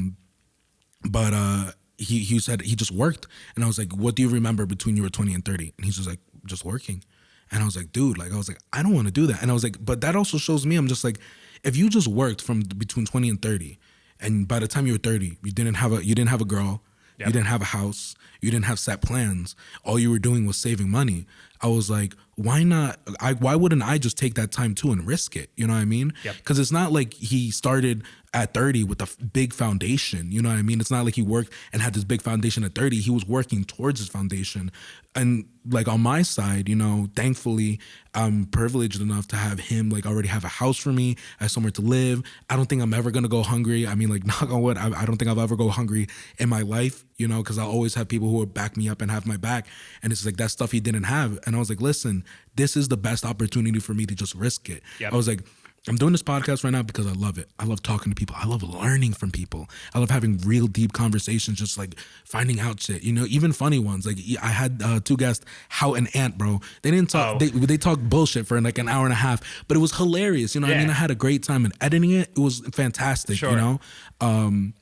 he said he just worked. And I was like, what do you remember between you were 20 and 30? And he's just like, just working. And I was like, dude, like, I don't want to do that. And I was like, but that also shows me, I'm just like, if you just worked from between 20 and 30, and by the time you were 30, you didn't have a girl, yep. You didn't have a house, you didn't have set plans, all you were doing was saving money, I was like, why not? Why wouldn't I just take that time too and risk it? You know what I mean? Yep. Because it's not like he started at 30 with a big foundation. You know what I mean? It's not like he worked and had this big foundation at 30. He was working towards his foundation. And like on my side, you know, thankfully, I'm privileged enough to have him like already have a house for me, I have somewhere to live. I don't think I'm ever gonna go hungry. I mean, like, knock on wood, I don't think I'll ever go hungry in my life, you know, because I'll always have people who will back me up and have my back. And it's like that stuff he didn't have. And I was like, listen, this is the best opportunity for me to just risk it. Yep. I was like, I'm doing this podcast right now because I love it. I love talking to people. I love learning from people. I love having real deep conversations, just like finding out shit, you know, even funny ones. Like I had 2 guests, How and Ant, bro. They didn't talk, they talked bullshit for like an hour and a half, but it was hilarious. You know what I mean? I had a great time and editing it. It was fantastic, you know? And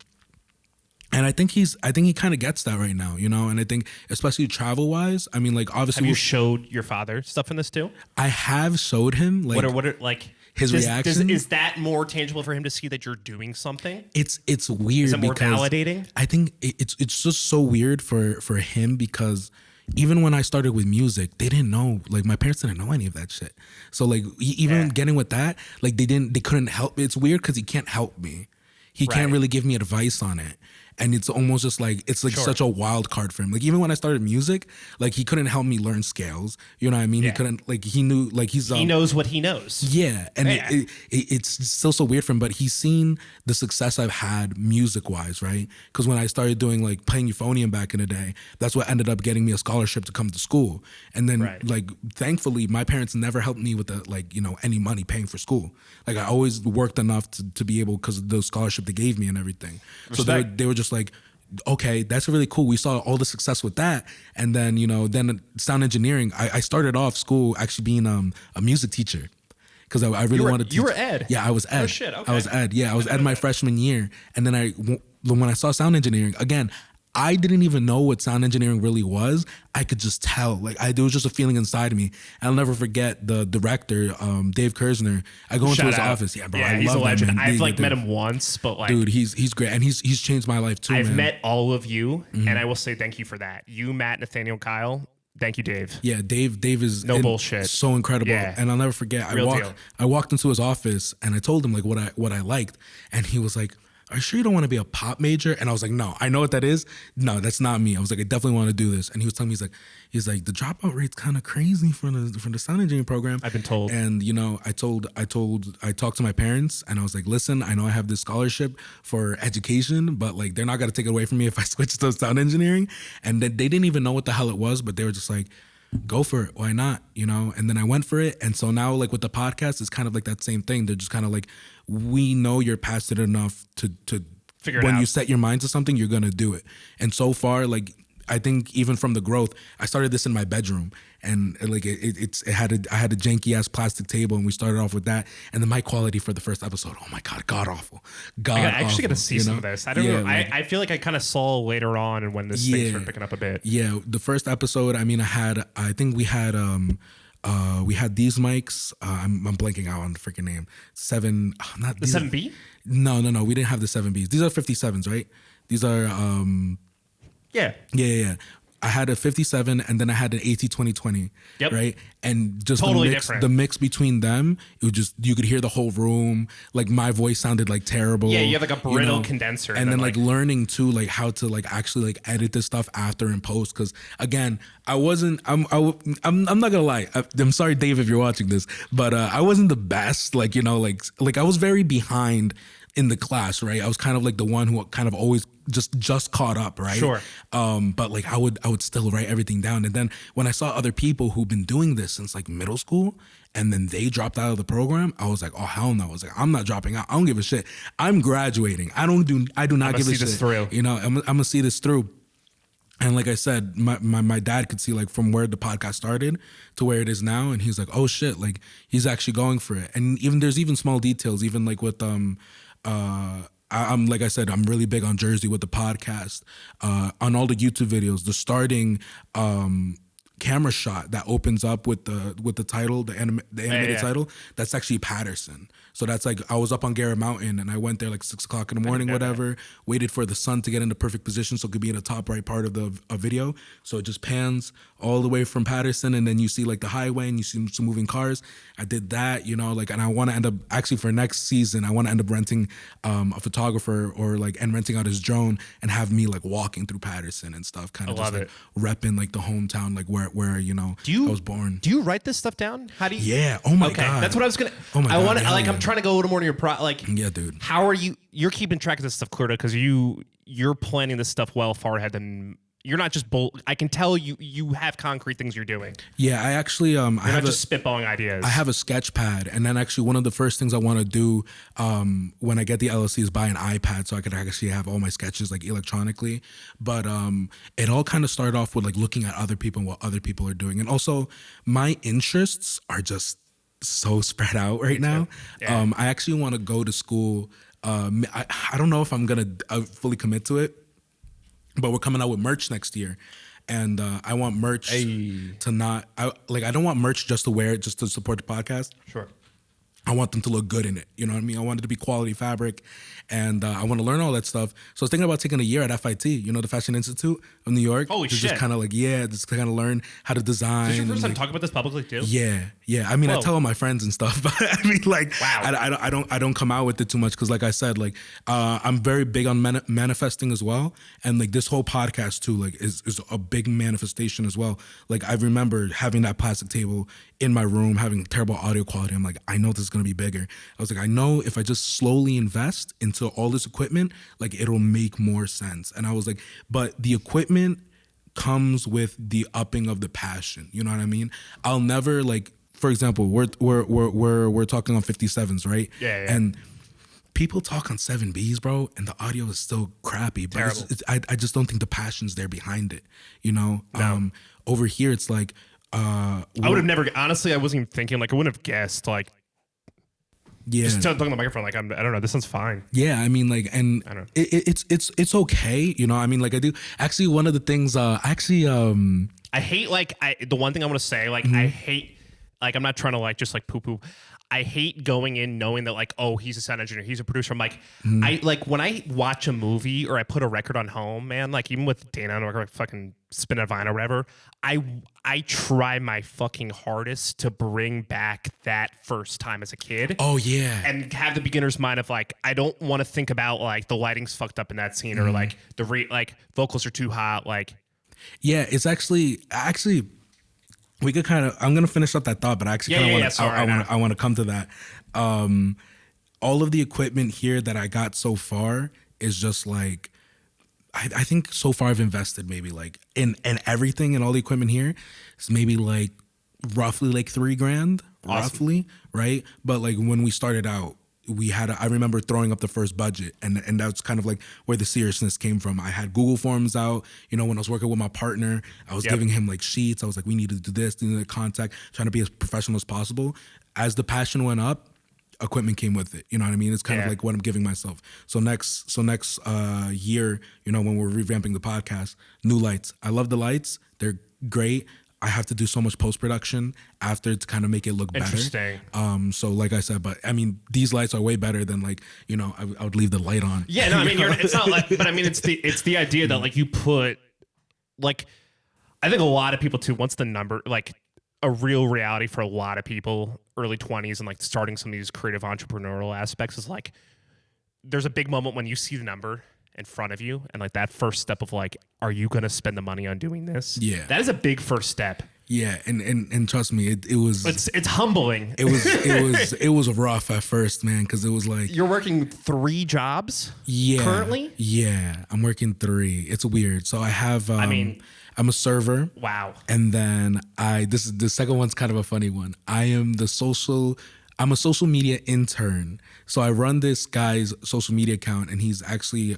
I think he kind of gets that right now, you know? And I think especially travel wise, I mean, like obviously. Have you showed your father stuff in this too? I have showed him like. What are like. His reaction is that more tangible for him to see that you're doing something? It's weird. Is it more because validating? I think it's just so weird for him because even when I started with music, they didn't know, like my parents didn't know any of that shit. So like even getting with that, like they couldn't help. It's weird because he can't help me. He can't really give me advice on it. And it's almost just like, it's like such a wild card for him. Like even when I started music, like he couldn't help me learn scales. You know what I mean? He couldn't, like he knew, like he knows what he knows. Yeah. And it's still so weird for him, but he's seen the success I've had music wise, right? Because when I started doing like playing euphonium back in the day, that's what ended up getting me a scholarship to come to school. And then like, thankfully my parents never helped me with the, like, you know, any money paying for school. Like I always worked enough to be able, because of the scholarship they gave me and everything. Respect. So they were just like, okay, that's really cool. We saw all the success with that. And then, you know, then sound engineering, I started off school actually being a music teacher because I really wanted to. You were ed? Yeah, I was ed. Oh, shit. Okay. I was ed. Yeah, I was ed my freshman year. And then when I saw sound engineering, again, I didn't even know what sound engineering really was. I could just tell. Like there was just a feeling inside of me. And I'll never forget the director, Dave Kersner. I go into his office. Yeah, bro. Yeah, I he's love a legend. that man. I've like met him once, but like, dude, he's great, and he's changed my life too. I've met all of you, and I will say thank you for that. You, Matt, Nathaniel, Kyle. Thank you, Dave. Yeah, Dave is no bullshit. So incredible. Yeah. And I'll never forget. I walked into his office and I told him like what I liked, and he was like, "Are you sure you don't want to be a pop major?" And I was like, "No, I know what that is. No, that's not me." I was like, "I definitely want to do this." And he was telling me, he's like, the dropout rate's kind of crazy for the sound engineering program. I've been told. And you know, I talked to my parents, and I was like, "Listen, I know I have this scholarship for education, but like they're not gonna take it away from me if I switch to sound engineering." And they didn't even know what the hell it was, but they were just like, go for it. Why not? You know? And then I went for it. And so now like with the podcast, it's kind of like that same thing. They're just kind of like, we know you're passionate enough to figure it when out. you set your mind to something, you're going to do it. And so far, like, I think even from the growth, I started this in my bedroom, and like I had a janky ass plastic table, and we started off with that, and the mic quality for the first episode, oh my god, god awful. I actually got to see some of this. I don't know. Like, I feel like I kind of saw later on, and when this thing started picking up a bit. Yeah, the first episode, I mean, I think we had these mics. I'm blanking out on the freaking name. Not the 7B. No, we didn't have the 7Bs. These are 57s, right? These are Yeah. I had a 57 and then I had an AT2020. Yep. Right. And just totally the mix between them, it was just, you could hear the whole room. Like my voice sounded like terrible. Yeah. You have like a brittle condenser. And then like learning too, like how to like actually like edit this stuff after in post. Cause again, I'm not gonna lie. I'm sorry, Dave, if you're watching this, but I wasn't the best. Like, you know, like I was very behind in the class, right? I was kind of like the one who kind of always just caught up, right? Sure. But like I would still write everything down. And then when I saw other people who've been doing this since like middle school and then they dropped out of the program, I was like, oh hell no. I was like, I'm not dropping out. I don't give a shit. I'm graduating. I do not give a shit. This through. You know, I'm gonna see this through. And like I said, my dad could see like from where the podcast started to where it is now, and he's like, oh shit, like he's actually going for it. And even there's even small details, even like with I'm like I said, I'm really big on Jersey with the podcast. On all the YouTube videos, the starting camera shot that opens up with the title, the animated title, that's actually Patterson. So that's like, I was up on Garrett Mountain and I went there like 6 o'clock in the morning, whatever, waited for the sun to get into perfect position so it could be in the top right part of the video. So it just pans all the way from Patterson and then you see like the highway and you see some moving cars. I did that, you know, like, and I want to end up, actually for next season, I want to end up renting a photographer or like, and renting out his drone and have me like walking through Patterson and stuff, kind of just like repping like the hometown, like where you know, I was born. Do you write this stuff down? How do you? Yeah. Oh my God. That's what I was gonna. Oh my God. I want to like. I'm trying to go a little more to your yeah, dude. How are you? You're keeping track of this stuff, clearly, because you're planning this stuff well far ahead than. You're not just I can tell you have concrete things you're doing. Yeah, I actually you're not just spitballing ideas. I have a sketch pad, and then actually one of the first things I want to do when I get the LLC is buy an iPad so I could actually have all my sketches like electronically. But it all kind of started off with like looking at other people and what other people are doing, and also my interests are just so spread out right now. Yeah. I actually want to go to school. I don't know if I'm gonna fully commit to it. But we're coming out with merch next year, and I want merch to not. I don't want merch just to wear it, just to support the podcast. Sure. I want them to look good in it. You know what I mean? I want it to be quality fabric, and I want to learn all that stuff. So I was thinking about taking a year at FIT, you know, the Fashion Institute of New York. Holy shit! Just kind of like just kind of learn how to design. Is this your first time talking about this publicly too? Yeah. I mean, I tell all my friends and stuff, but I mean, like, wow. I don't come out with it too much because, like I said, like I'm very big on manifesting as well, and like this whole podcast too, like is a big manifestation as well. Like I remember having that plastic table in my room, having terrible audio quality. I'm like, I know this is gonna be bigger. I was like, I know if I just slowly invest into all this equipment, like it'll make more sense. And I was like, but the equipment comes with the upping of the passion. You know what I mean? I'll never like. For example, we're talking on 57s, right? Yeah. And people talk on 7Bs, bro, and the audio is still crappy. But I just don't think the passion's there behind it. You know, no. Over here it's like I would have never. Honestly, I wasn't even thinking. Like I wouldn't have guessed. Like just talking on the microphone. Like I don't know. This sounds fine. Yeah, I mean, like, and I don't know. It's okay. You know, I mean, like I do. Actually, one of the things. I hate the one thing I want to say. Like I hate. Like, I'm not trying to like just like poo poo. I hate going in knowing that like, oh, he's a sound engineer, he's a producer. I'm like, I like when I watch a movie or I put a record on home, man, like even with Dana or like fucking spin a vine or whatever, I try my fucking hardest to bring back that first time as a kid. Oh yeah. And have the beginner's mind of like, I don't want to think about like the lighting's fucked up in that scene or like like vocals are too hot. Like, yeah, it's actually. We could kind of. I'm gonna finish up that thought, but I actually kind of want to. I want to come to that. All of the equipment here that I got so far is just like. I think so far I've invested maybe like in everything and all the equipment here is maybe like roughly like $3,000, roughly, right? But like when we started out, I remember throwing up the first budget and that's kind of like where the seriousness came from. I had Google Forms out, you know, when I was working with my partner, I was giving him like sheets. I was like, we need to do this, we need to contact, trying to be as professional as possible. As the passion went up, equipment came with it. You know what I mean? It's kind of like what I'm giving myself. So next year, you know, when we're revamping the podcast, new lights. I love the lights. They're great. I have to do so much post-production after to kind of make it look better. Interesting. So like I said, but I mean, these lights are way better than like, you know, I would leave the light on. Yeah, no, I mean, it's not like, but I mean, it's the idea that like you put, like, I think a lot of people too, once the number, like a real reality for a lot of people, early 20s and like starting some of these creative entrepreneurial aspects is like, there's a big moment when you see the number in front of you and like that first step of like, are you going to spend the money on doing this? Yeah. That is a big first step. Yeah. And trust me, it was, it's humbling. It was rough at first, man. Cause it was like, you're working 3 jobs currently? Yeah. I'm working 3. It's weird. So I have, I'm a server. Wow. And then this is the second one's kind of a funny one. I'm a social media intern. So I run this guy's social media account and he's actually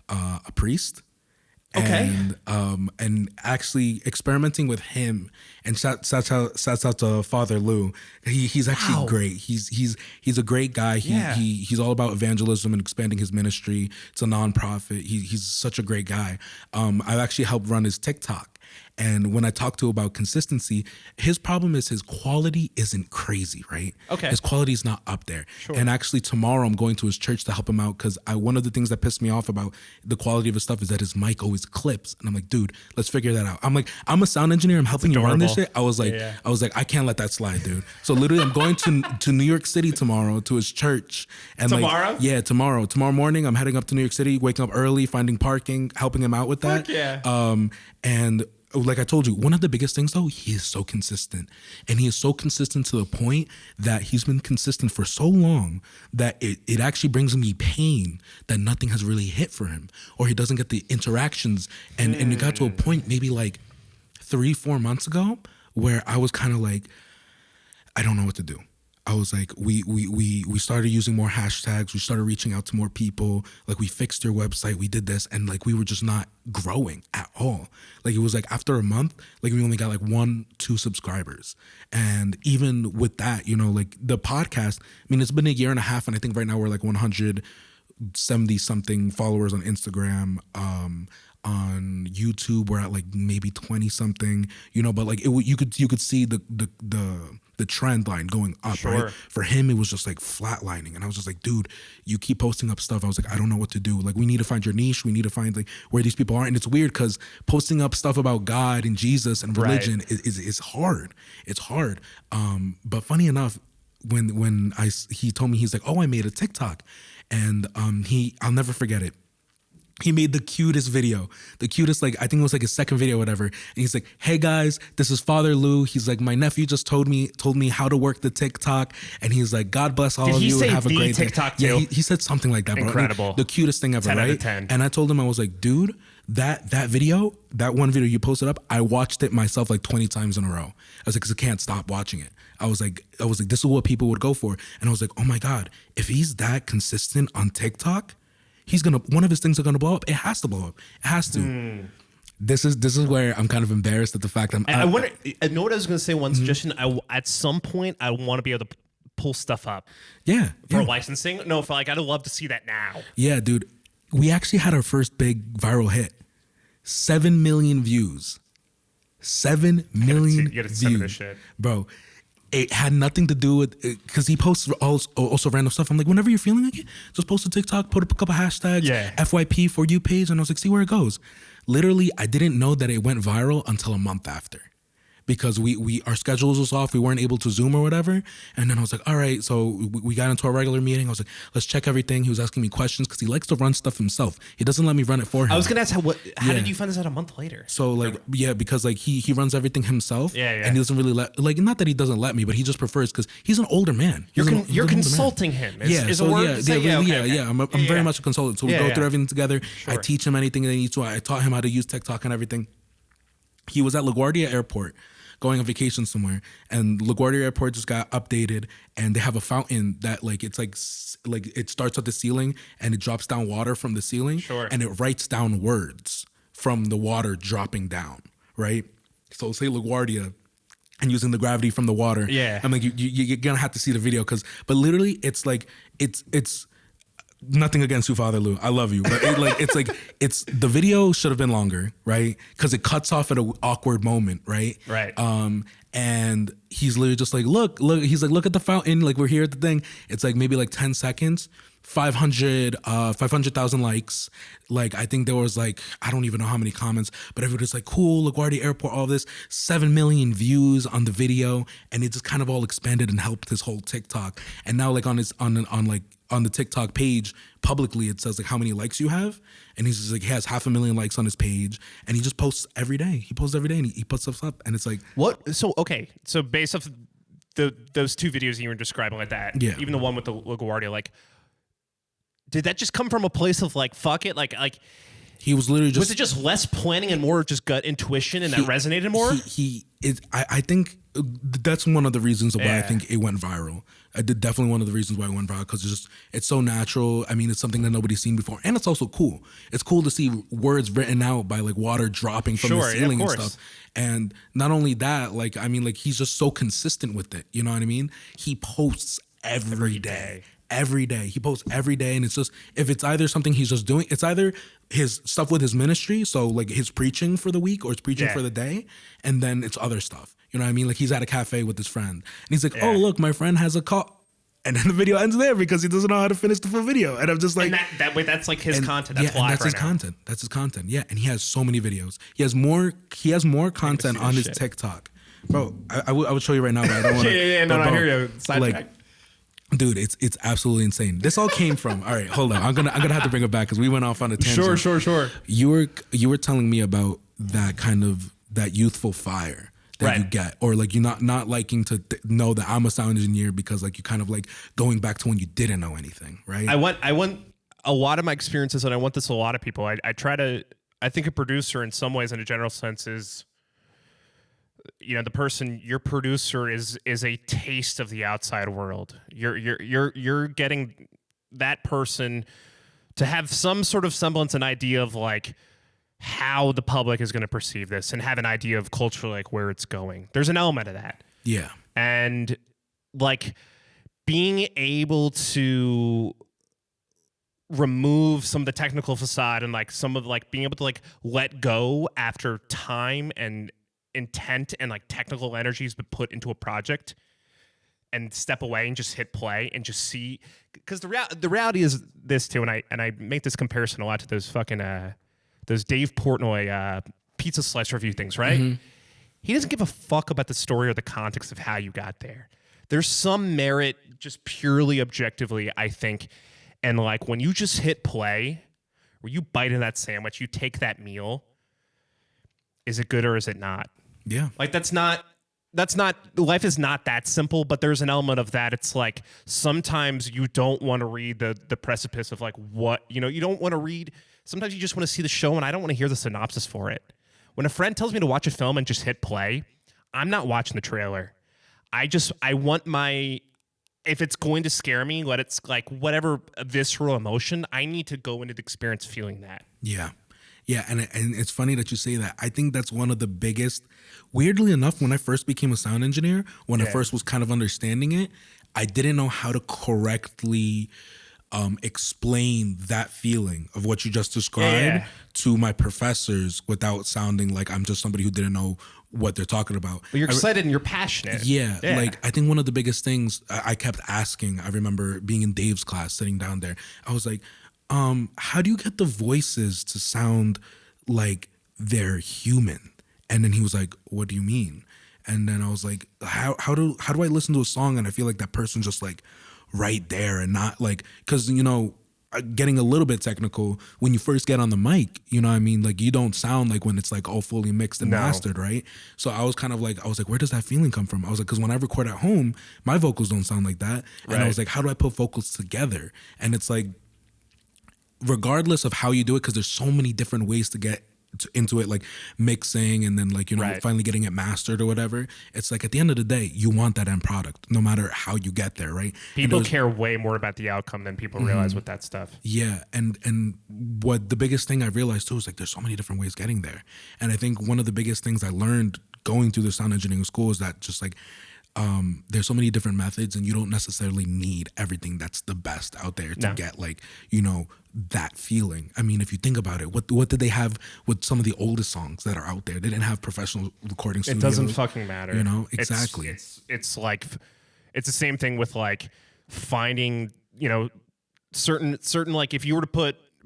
a priest. Okay. And actually experimenting with him and shouts out to Father Lou. He's actually great. He's a great guy. He's all about evangelism and expanding his ministry. It's a nonprofit. He's such a great guy. I've actually helped run his TikTok. And when I talk to him about consistency, his problem is his quality isn't crazy, right? Okay. His quality is not up there. Sure. And actually tomorrow I'm going to his church to help him out because one of the things that pissed me off about the quality of his stuff is that his mic always clips. And I'm like, dude, let's figure that out. I'm like, I'm a sound engineer. I'm helping you run this shit. I was like, I can't let that slide, dude. So literally I'm going to New York City tomorrow to his church. And Tomorrow? Tomorrow morning I'm heading up to New York City, waking up early, finding parking, helping him out with that. Fuck yeah. And like I told you, one of the biggest things though, he is so consistent. And he is so consistent to the point that he's been consistent for so long that it actually brings me pain that nothing has really hit for him, or he doesn't get the interactions. And it got to a point maybe like 3-4 months ago where I was kind of like, I don't know what to do. I was like, we started using more hashtags. We started reaching out to more people. Like, we fixed your website. We did this. And like, we were just not growing at all. Like, it was like after a month, like we only got like 1-2 subscribers. And even with that, you know, like the podcast, I mean, it's been a year and a half. And I think right now we're like 170 something followers on Instagram. On YouTube, we're at like maybe 20 something, you know, but like you could see the trend line going up, Sure. right? For him, it was just like flatlining. And I was just like, dude, you keep posting up stuff. I was like, I don't know what to do. Like, we need to find your niche. We need to find like where these people are. And it's weird because posting up stuff about God and Jesus and religion is hard. It's hard. But funny enough, when he told me, he's like, oh, I made a TikTok. And I'll never forget it. He made the cutest video, like, I think it was like his second video or whatever. And he's like, hey guys, this is Father Lou. He's like, my nephew just told me how to work the TikTok. And he's like, God bless all of you and have a great TikTok day. too? Yeah, he said something like that, bro. Incredible. Like, the cutest thing ever, 10 out of right? 10. And I told him, I was like, dude, that video, that one video you posted up, I watched it myself like 20 times in a row. I was like, because I can't stop watching it. I was like, this is what people would go for. And I was like, oh my God, if he's that consistent on TikTok, one of his things are gonna blow up. It has to blow up. It has to. This is where I'm kind of embarrassed at the fact I wonder. I know what I was gonna say. One suggestion. At some point, I want to be able to pull stuff up. Yeah. For licensing. No, for like, I'd love to see that now. Yeah, dude. We actually had our first big viral hit. 7 million views. 7 million You gotta send me views, this shit. bro. It had nothing to do with, because he posts also random stuff. I'm like, whenever you're feeling like it, just post a TikTok, put up a couple hashtags, FYP for you page, and I was like, see where it goes. Literally, I didn't know that it went viral until a month after. Because our schedules was off, we weren't able to Zoom or whatever. And then I was like, all right, so we got into our regular meeting. I was like, let's check everything. He was asking me questions because he likes to run stuff himself. He doesn't let me run it for him. I was gonna ask how did you find this out a month later? So like, yeah, because like he runs everything himself. Yeah. And he doesn't really not that he doesn't let me, but he just prefers, because he's an older man. You're consulting him. Is a word to say? I'm very much a consultant. So we go through everything together. Sure. I teach him anything that he needs to. I taught him how to use TikTok and everything. He was at LaGuardia Airport going on vacation somewhere, and LaGuardia Airport just got updated, and they have a fountain that like it's like it starts at the ceiling and it drops down water from the ceiling, and it writes down words from the water dropping down, right? So say LaGuardia, and using the gravity from the water. Yeah, I'm like, you're gonna have to see the video, but literally it's like it's nothing against you, Father Lou. I love you, but it's the video should have been longer, right? Because it cuts off at an awkward moment, right? Right. And he's literally just like, look. He's like, look at the fountain. Like, we're here at the thing. It's like maybe like 10 seconds. 500,000 likes. Like, I think there was like, I don't even know how many comments, but everybody's like, cool, LaGuardia Airport, all this, 7 million views on the video. And it just kind of all expanded and helped his whole TikTok. And now like on the TikTok page publicly, it says like how many likes you have. And he's just like, he has 500,000 likes on his page, and he just posts every day. He posts every day and he puts stuff up, and it's like, what? So based off those two videos you were describing like that, even the one with the LaGuardia, like, did that just come from a place of like, fuck it? Like he was literally just... Was it just less planning and more just gut intuition, and that resonated more? I think that's one of the reasons why I think it went viral. Definitely one of the reasons why it went viral, because it's so natural. I mean, it's something that nobody's seen before, and it's also cool. It's cool to see words written out by like water dropping from the ceiling and stuff. And not only that, like, I mean, like, he's just so consistent with it. You know what I mean? He posts every day. Every day. He posts every day. And it's just, if it's either something he's just doing, it's either his stuff with his ministry. So like his preaching for the week or his preaching for the day. And then it's other stuff. You know what I mean? Like he's at a cafe with his friend and he's like, oh, look, my friend has a call. And then the video ends there because he doesn't know how to finish the full video. And I'm just like, and that way, that's like his content. That's and that's his content. That's his content. Yeah. And he has so many videos. He has more content on his TikTok. Bro, I would show you right now, but I don't want to. No, I hear you. Sidetrack. Dude, it's absolutely insane. This all came from. All right, hold on. I'm gonna have to bring it back because we went off on a tangent. Sure. You were telling me about that kind of that youthful fire that you get, or like you're not liking to know that I'm a sound engineer because like you kind of like going back to when you didn't know anything, right? I want a lot of my experiences, and I want this a lot of people. I think a producer in some ways, in a general sense, is, you know, the person, your producer is a taste of the outside world. You're getting that person to have some sort of semblance, an idea of like how the public is going to perceive this and have an idea of culturally like where it's going. There's an element of that. Yeah. And like being able to remove some of the technical facade and like some of like being able to like let go after time and intent and like technical energy has been put into a project and step away and just hit play and just see, because the reality is this too, and I make this comparison a lot to those fucking those Dave Portnoy pizza slice review things, right? Mm-hmm. He doesn't give a fuck about the story or the context of how you got there. There's some merit just purely objectively, I think, and like when you just hit play, where you bite in that sandwich, you take that meal, is it good or is it not? Yeah. Like that's not life is not that simple, but there's an element of that. It's like sometimes you don't want to read the precipice of like what, you know, you don't want to read. Sometimes you just want to see the show and I don't want to hear the synopsis for it. When a friend tells me to watch a film and just hit play, I'm not watching the trailer. I want if it's going to scare me, let it's like whatever visceral emotion, I need to go into the experience feeling that. Yeah. Yeah, and it's funny that you say that. I think that's one of the biggest, weirdly enough, when I first became a sound engineer, when I first was kind of understanding it, I didn't know how to correctly explain that feeling of what you just described to my professors without sounding like I'm just somebody who didn't know what they're talking about. Well, you're excited and you're passionate. Yeah, like I think one of the biggest things I kept asking, I remember being in Dave's class, sitting down there, I was like, how do you get the voices to sound like they're human? And then he was like, what do you mean? And then I was like, how do I listen to a song and I feel like that person's just like right there and not like, because, you know, getting a little bit technical, when you first get on the mic, you know what I mean? Like you don't sound like when it's like all fully mixed and mastered, right? So I was kind of like, where does that feeling come from? I was like, because when I record at home, my vocals don't sound like that. And I was like, how do I put vocals together? And it's like, regardless of how you do it, because there's so many different ways to get into it, like mixing and then like, you know, finally getting it mastered or whatever. It's like at the end of the day, you want that end product no matter how you get there, right? People care way more about the outcome than people realize with that stuff. Yeah, and what the biggest thing I realized too is like there's so many different ways getting there. And I think one of the biggest things I learned going through the sound engineering school is that just like there's so many different methods and you don't necessarily need everything that's the best out there to get like, you know, that feeling. I mean, if you think about it, what did they have with some of the oldest songs that are out there? They didn't have professional recording studios. It doesn't fucking matter. You know, exactly. It's like, it's the same thing with like finding, you know, certain like if you were to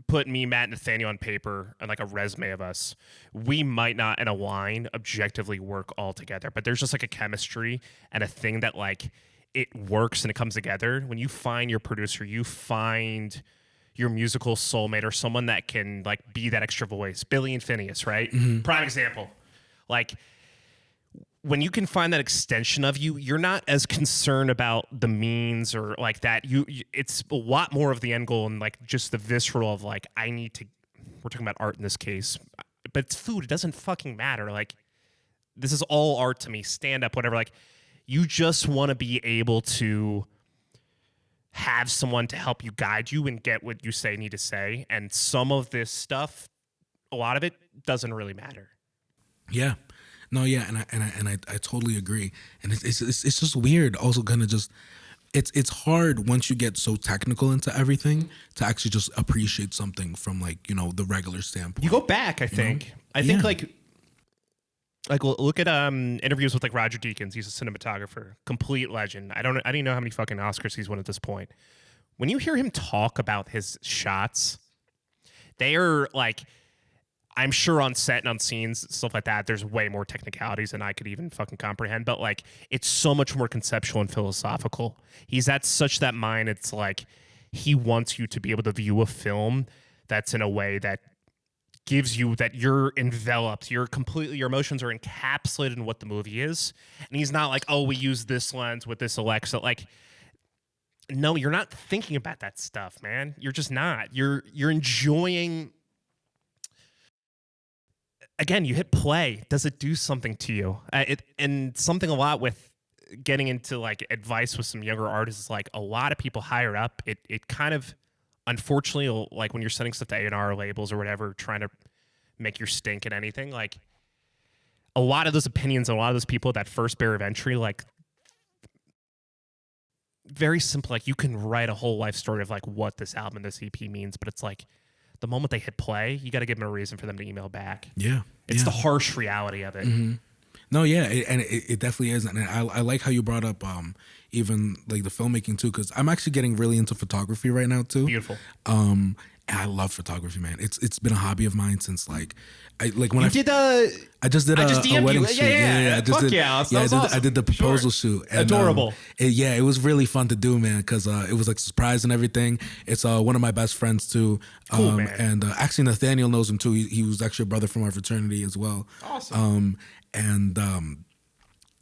put me, Matt, and Nathaniel on paper and like a resume of us, we might not in a line objectively work all together, but there's just like a chemistry and a thing that like it works and it comes together. When you find your producer, you find your musical soulmate or someone that can like be that extra voice. Billy and Phineas, right? Mm-hmm. Prime example. Like when you can find that extension of you, you're not as concerned about the means or like that. It's a lot more of the end goal and like just the visceral of like, we're talking about art in this case, but it's food. It doesn't fucking matter. Like this is all art to me, stand up, whatever. Like you just want to be able to have someone to help you guide you and get what you need to say. And some of this stuff, a lot of it doesn't really matter. Yeah. No, yeah, and I totally agree. And it's just weird also kind of just it's hard once you get so technical into everything to actually just appreciate something from like, the regular standpoint. You go back, I think. I think like look at interviews with like Roger Deakins. He's a cinematographer, complete legend. I don't even know how many fucking Oscars he's won at this point. When you hear him talk about his shots, they are like, I'm sure on set and on scenes, stuff like that, there's way more technicalities than I could even fucking comprehend. But like, it's so much more conceptual and philosophical. He's at such that mind. It's like he wants you to be able to view a film that's in a way that gives you that you're enveloped, your emotions are encapsulated in what the movie is. And he's not like, oh, we use this lens with this Alexa. Like, no, you're not thinking about that stuff, man. You're just not. You're enjoying. Again, you hit play. Does it do something to you? And something a lot with getting into like advice with some younger artists is like a lot of people higher up. It kind of, unfortunately, like when you're sending stuff to A&R labels or whatever, trying to make your stink at anything, like a lot of those opinions and a lot of those people at that first barrier of entry, like very simple. Like you can write a whole life story of like what this album and this EP means, but it's like, the moment they hit play, you got to give them a reason for them to email back. Yeah. It's the harsh reality of it. Mm-hmm. No, yeah, it definitely is. And I like how you brought up even like the filmmaking too, because I'm actually getting really into photography right now too. Beautiful. And I love photography, man. It's been a hobby of mine since like I just did a wedding shoot. Yeah. I did the proposal shoot. And, adorable. It was really fun to do, man, because it was like a surprise and everything. It's one of my best friends too. Cool, man. And actually Nathaniel knows him too. He was actually a brother from our fraternity as well. Awesome.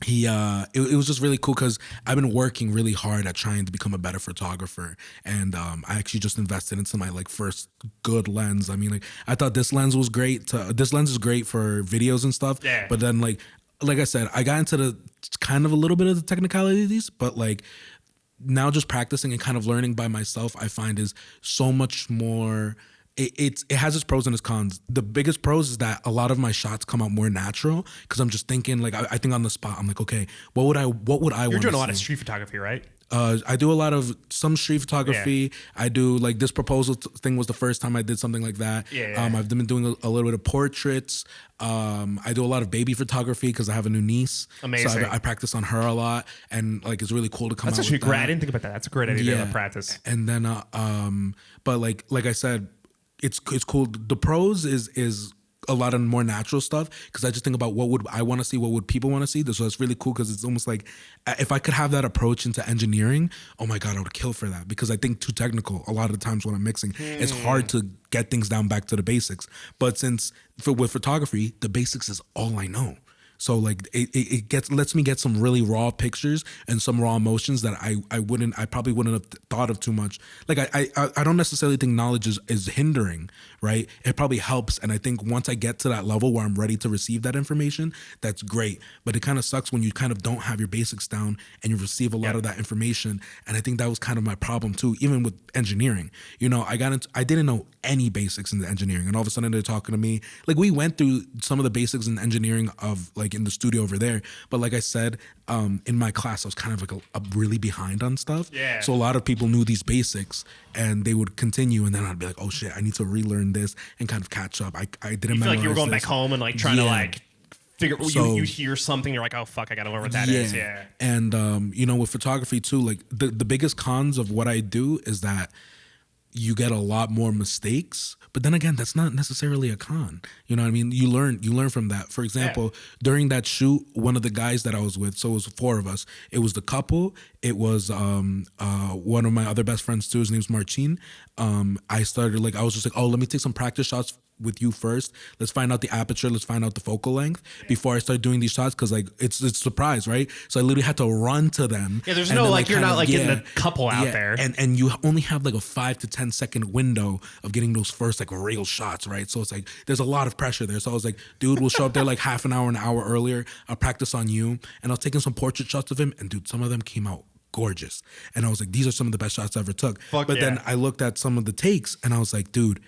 It was just really cool because I've been working really hard at trying to become a better photographer, and I actually just invested into my like first good lens. I mean, like I thought this lens was great. This lens is great for videos and stuff. Yeah. But then like I said, I got into the kind of a little bit of the technicalities, but like now just practicing and kind of learning by myself, I find is so much more. It has its pros and its cons. The biggest pros is that a lot of my shots come out more natural because I'm just thinking like I think on the spot. I'm like, okay, what would I You're doing a lot of street photography, right? I do a lot of some street photography. Yeah. I do like this proposal thing was the first time I did something like that. Yeah. I've been doing a little bit of portraits. I do a lot of baby photography because I have a new niece. Amazing. So I practice on her a lot, and like it's really cool to come. That's out actually with great. that. I didn't think about that. That's a great idea to practice. And then, but like I said, it's cool. The pros is a lot of more natural stuff because I just think about what would I want to see, what would people want to see. So it's really cool because it's almost like if I could have that approach into engineering, oh my God, I would kill for that because I think too technical a lot of the times when I'm mixing. It's hard to get things down back to the basics. But with photography, the basics is all I know. So like it lets me get some really raw pictures and some raw emotions that I probably wouldn't have thought of too much. Like I don't necessarily think knowledge is hindering, right? It probably helps, and I think once I get to that level where I'm ready to receive that information, that's great. But it kind of sucks when you kind of don't have your basics down and you receive a lot of that information. And I think that was kind of my problem too, even with engineering. I didn't know any basics in the engineering, and all of a sudden they're talking to me. Like we went through some of the basics in engineering of like in the studio over there, but like I said, in my class I was kind of like a really behind on stuff. Yeah. So a lot of people knew these basics and they would continue, and then I'd be like, oh shit, I need to relearn this and kind of catch up. I didn't. You feel like you were going back home and like trying to like figure. So, you hear something, you're like, oh fuck, I gotta learn what that is. Yeah. And with photography too, like the biggest cons of what I do is that you get a lot more mistakes, but then again, that's not necessarily a con. You know what I mean? You learn from that. For example, during that shoot, one of the guys that I was with, so it was 4 of us. It was the couple. It was one of my other best friends too. His name's Marcin. I was just like, oh, let me take some practice shots with you first. Let's find out the aperture. Let's find out the focal length before I start doing these shots, because like it's a surprise, right? So I literally had to run to them. Yeah, there's no like you're not like getting a couple out there, and you only have like a 5 to 10 second window of getting those first like real shots, right? So it's like there's a lot of pressure there. So I was like, dude, we'll show up there like half an hour earlier. I'll practice on you, and I was taking some portrait shots of him, and dude, some of them came out gorgeous, and I was like, these are some of the best shots I ever took. Then I looked at some of the takes, and I was like, dude,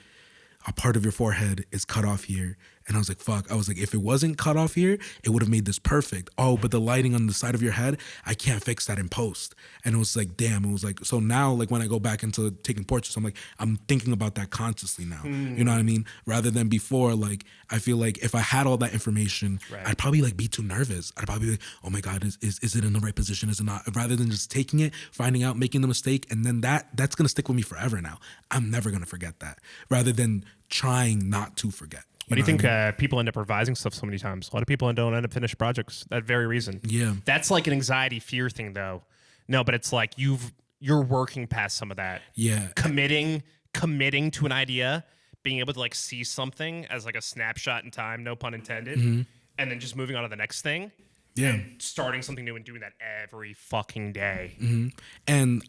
a part of your forehead is cut off here, And I was like, fuck. I was like, if it wasn't cut off here, it would have made this perfect. Oh, but the lighting on the side of your head, I can't fix that in post. And it was like, damn. It was like, so now, like when I go back into taking portraits, I'm like, I'm thinking about that consciously now. You know what I mean? Rather than before, like, I feel like if I had all that information, I'd probably like be too nervous. I'd probably be like, oh my God, is it in the right position? Is it not? Rather than just taking it, finding out, making the mistake, and then that's gonna stick with me forever now. I'm never gonna forget that. Rather than trying not to forget. Why do you think people end up revising stuff so many times? A lot of people don't end up finished projects. That very reason. Yeah. That's like an anxiety fear thing, though. No, but it's like you're working past some of that. Yeah. Committing to an idea, being able to like see something as like a snapshot in time, no pun intended, and then just moving on to the next thing. Yeah. And starting something new and doing that every fucking day. And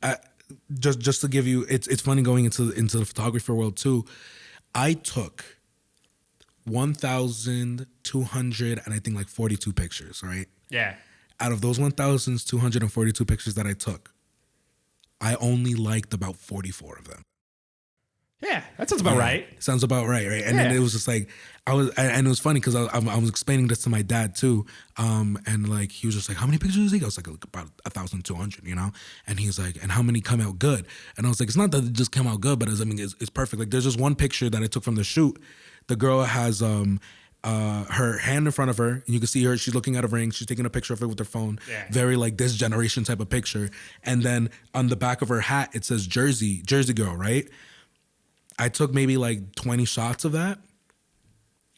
just to give you, it's funny going into the photography world too. I took 1,200 and I think like 42 pictures, right? Yeah. Out of those 1,242 pictures that I took, I only liked about 44 of them. Yeah, that sounds about right. Sounds about right? And then it was just like, and it was funny because I was explaining this to my dad too, and like he was just like, how many pictures did he? I was like about 1,200, you know. And he's like, and how many come out good? And I was like, it's not that it just come out good, but it's perfect. Like there's just one picture that I took from the shoot. The girl has her hand in front of her, and you can see her. She's looking at a ring. She's taking a picture of it with her phone. Yeah. Very like this generation type of picture. And then on the back of her hat, it says Jersey Girl, right? I took maybe like 20 shots of that,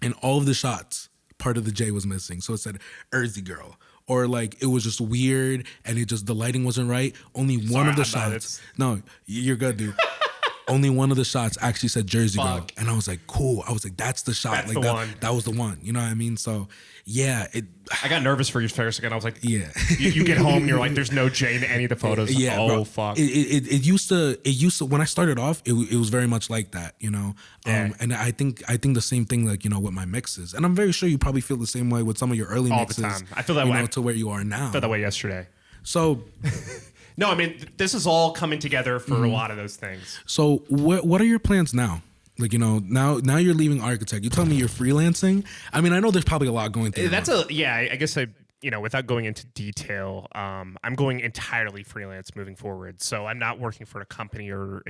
and all of the shots, part of the J was missing. So it said Jersey Girl. Or like it was just weird, and the lighting wasn't right. Only one of the shots. No, you're good, dude. Only one of the shots actually said Jersey Girl. And I was like, cool. I was like, that's the shot. That's like the one. That was the one. You know what I mean? So yeah, I got nervous for you for a second. I was like, yeah. you get home and you're like, there's no J in any of the photos. Yeah, oh, bro. fuck. It used to when I started off, it was very much like that, you know? Yeah. And I think the same thing, like, you know, with my mixes. And I'm very sure you probably feel the same way with some of your early mixes. All the time. I feel that way. To where you are now. I felt that way yesterday. So... No, I mean, this is all coming together for a lot of those things. So what are your plans now? Like, you know, now you're leaving architect. You tell me you're freelancing. I mean, I know there's probably a lot going through. I guess without going into detail, I'm going entirely freelance moving forward. So I'm not working for a company or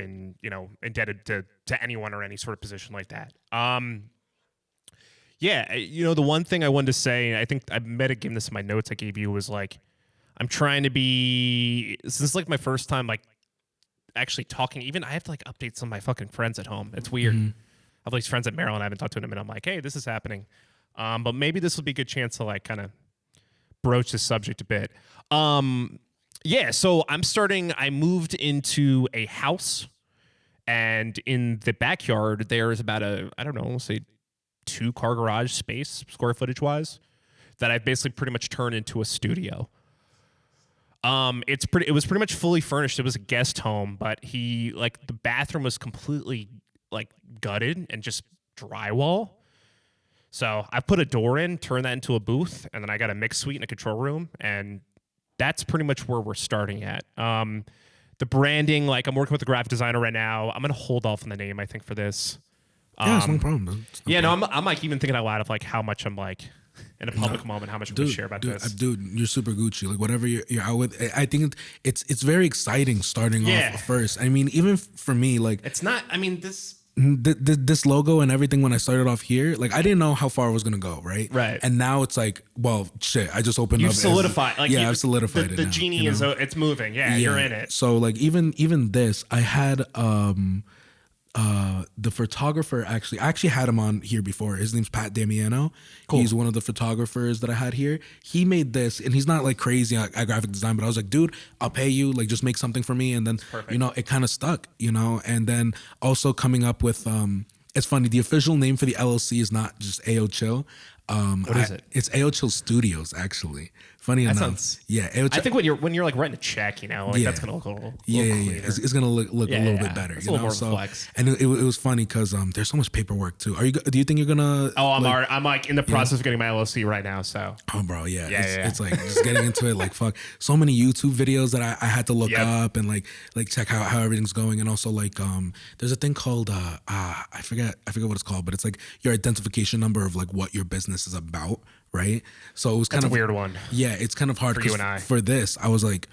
indebted to anyone or any sort of position like that. The one thing I wanted to say, I think I might have given this in my notes I gave you, was like, I'm trying to be, this is like my first time like actually talking. Even I have to like update some of my fucking friends at home. It's weird. I have these friends at Maryland I haven't talked to in a minute. I'm like, hey, this is happening. But maybe this will be a good chance to like kind of broach this subject a bit. So I moved into a house, and in the backyard there is about say 2-car garage space, square footage wise, that I've basically pretty much turned into a studio. It was pretty much fully furnished. It was a guest home, but the bathroom was completely like gutted and just drywall. So I put a door in, turned that into a booth, and then I got a mix suite and a control room, and that's pretty much where we're starting at. The branding, like I'm working with a graphic designer right now. I'm gonna hold off on the name, I think, for this. Yeah, it's no problem. I'm like even thinking out loud of like how much I'm like in a public moment, how much I'm going to share about this. Dude, you're super Gucci. Like whatever you're out with, I think it's very exciting starting off first. I mean, even for me, like it's not. I mean, this logo and everything. When I started off here, like I didn't know how far I was going to go, right? Right. And now it's like, well, shit. I just opened up. You've solidified. I've solidified it. The now, genie is it's moving. Yeah, you're in it. So like even this, I had the photographer I actually had him on here before. His name's Pat Damiano. Cool. He's one of the photographers that I had here. He made this, and he's not like crazy at graphic design, but I was like, dude, I'll pay you, like just make something for me. And then it kind of stuck, and then also coming up with it's funny, the official name for the LLC is not just AO Chill. What is it? It's AO Chill Studios, actually. Funny enough. Sounds, yeah. AO I think when you're like writing a check, like that's gonna look a little cleaner. It's gonna look a little bit better. It's a little more of a flex. And it was funny because there's so much paperwork too. Do you think you're gonna? Oh, I'm like in the process of getting my LLC right now. So. Oh, bro, it's like just getting into it. Like fuck, so many YouTube videos that I had to look up and like check how everything's going, and also like there's a thing called I forget what it's called, but it's like your identification number of like what your business is about. Right. So it was kind of a weird one. Yeah. It's kind of hard for you and I. For this, I was like,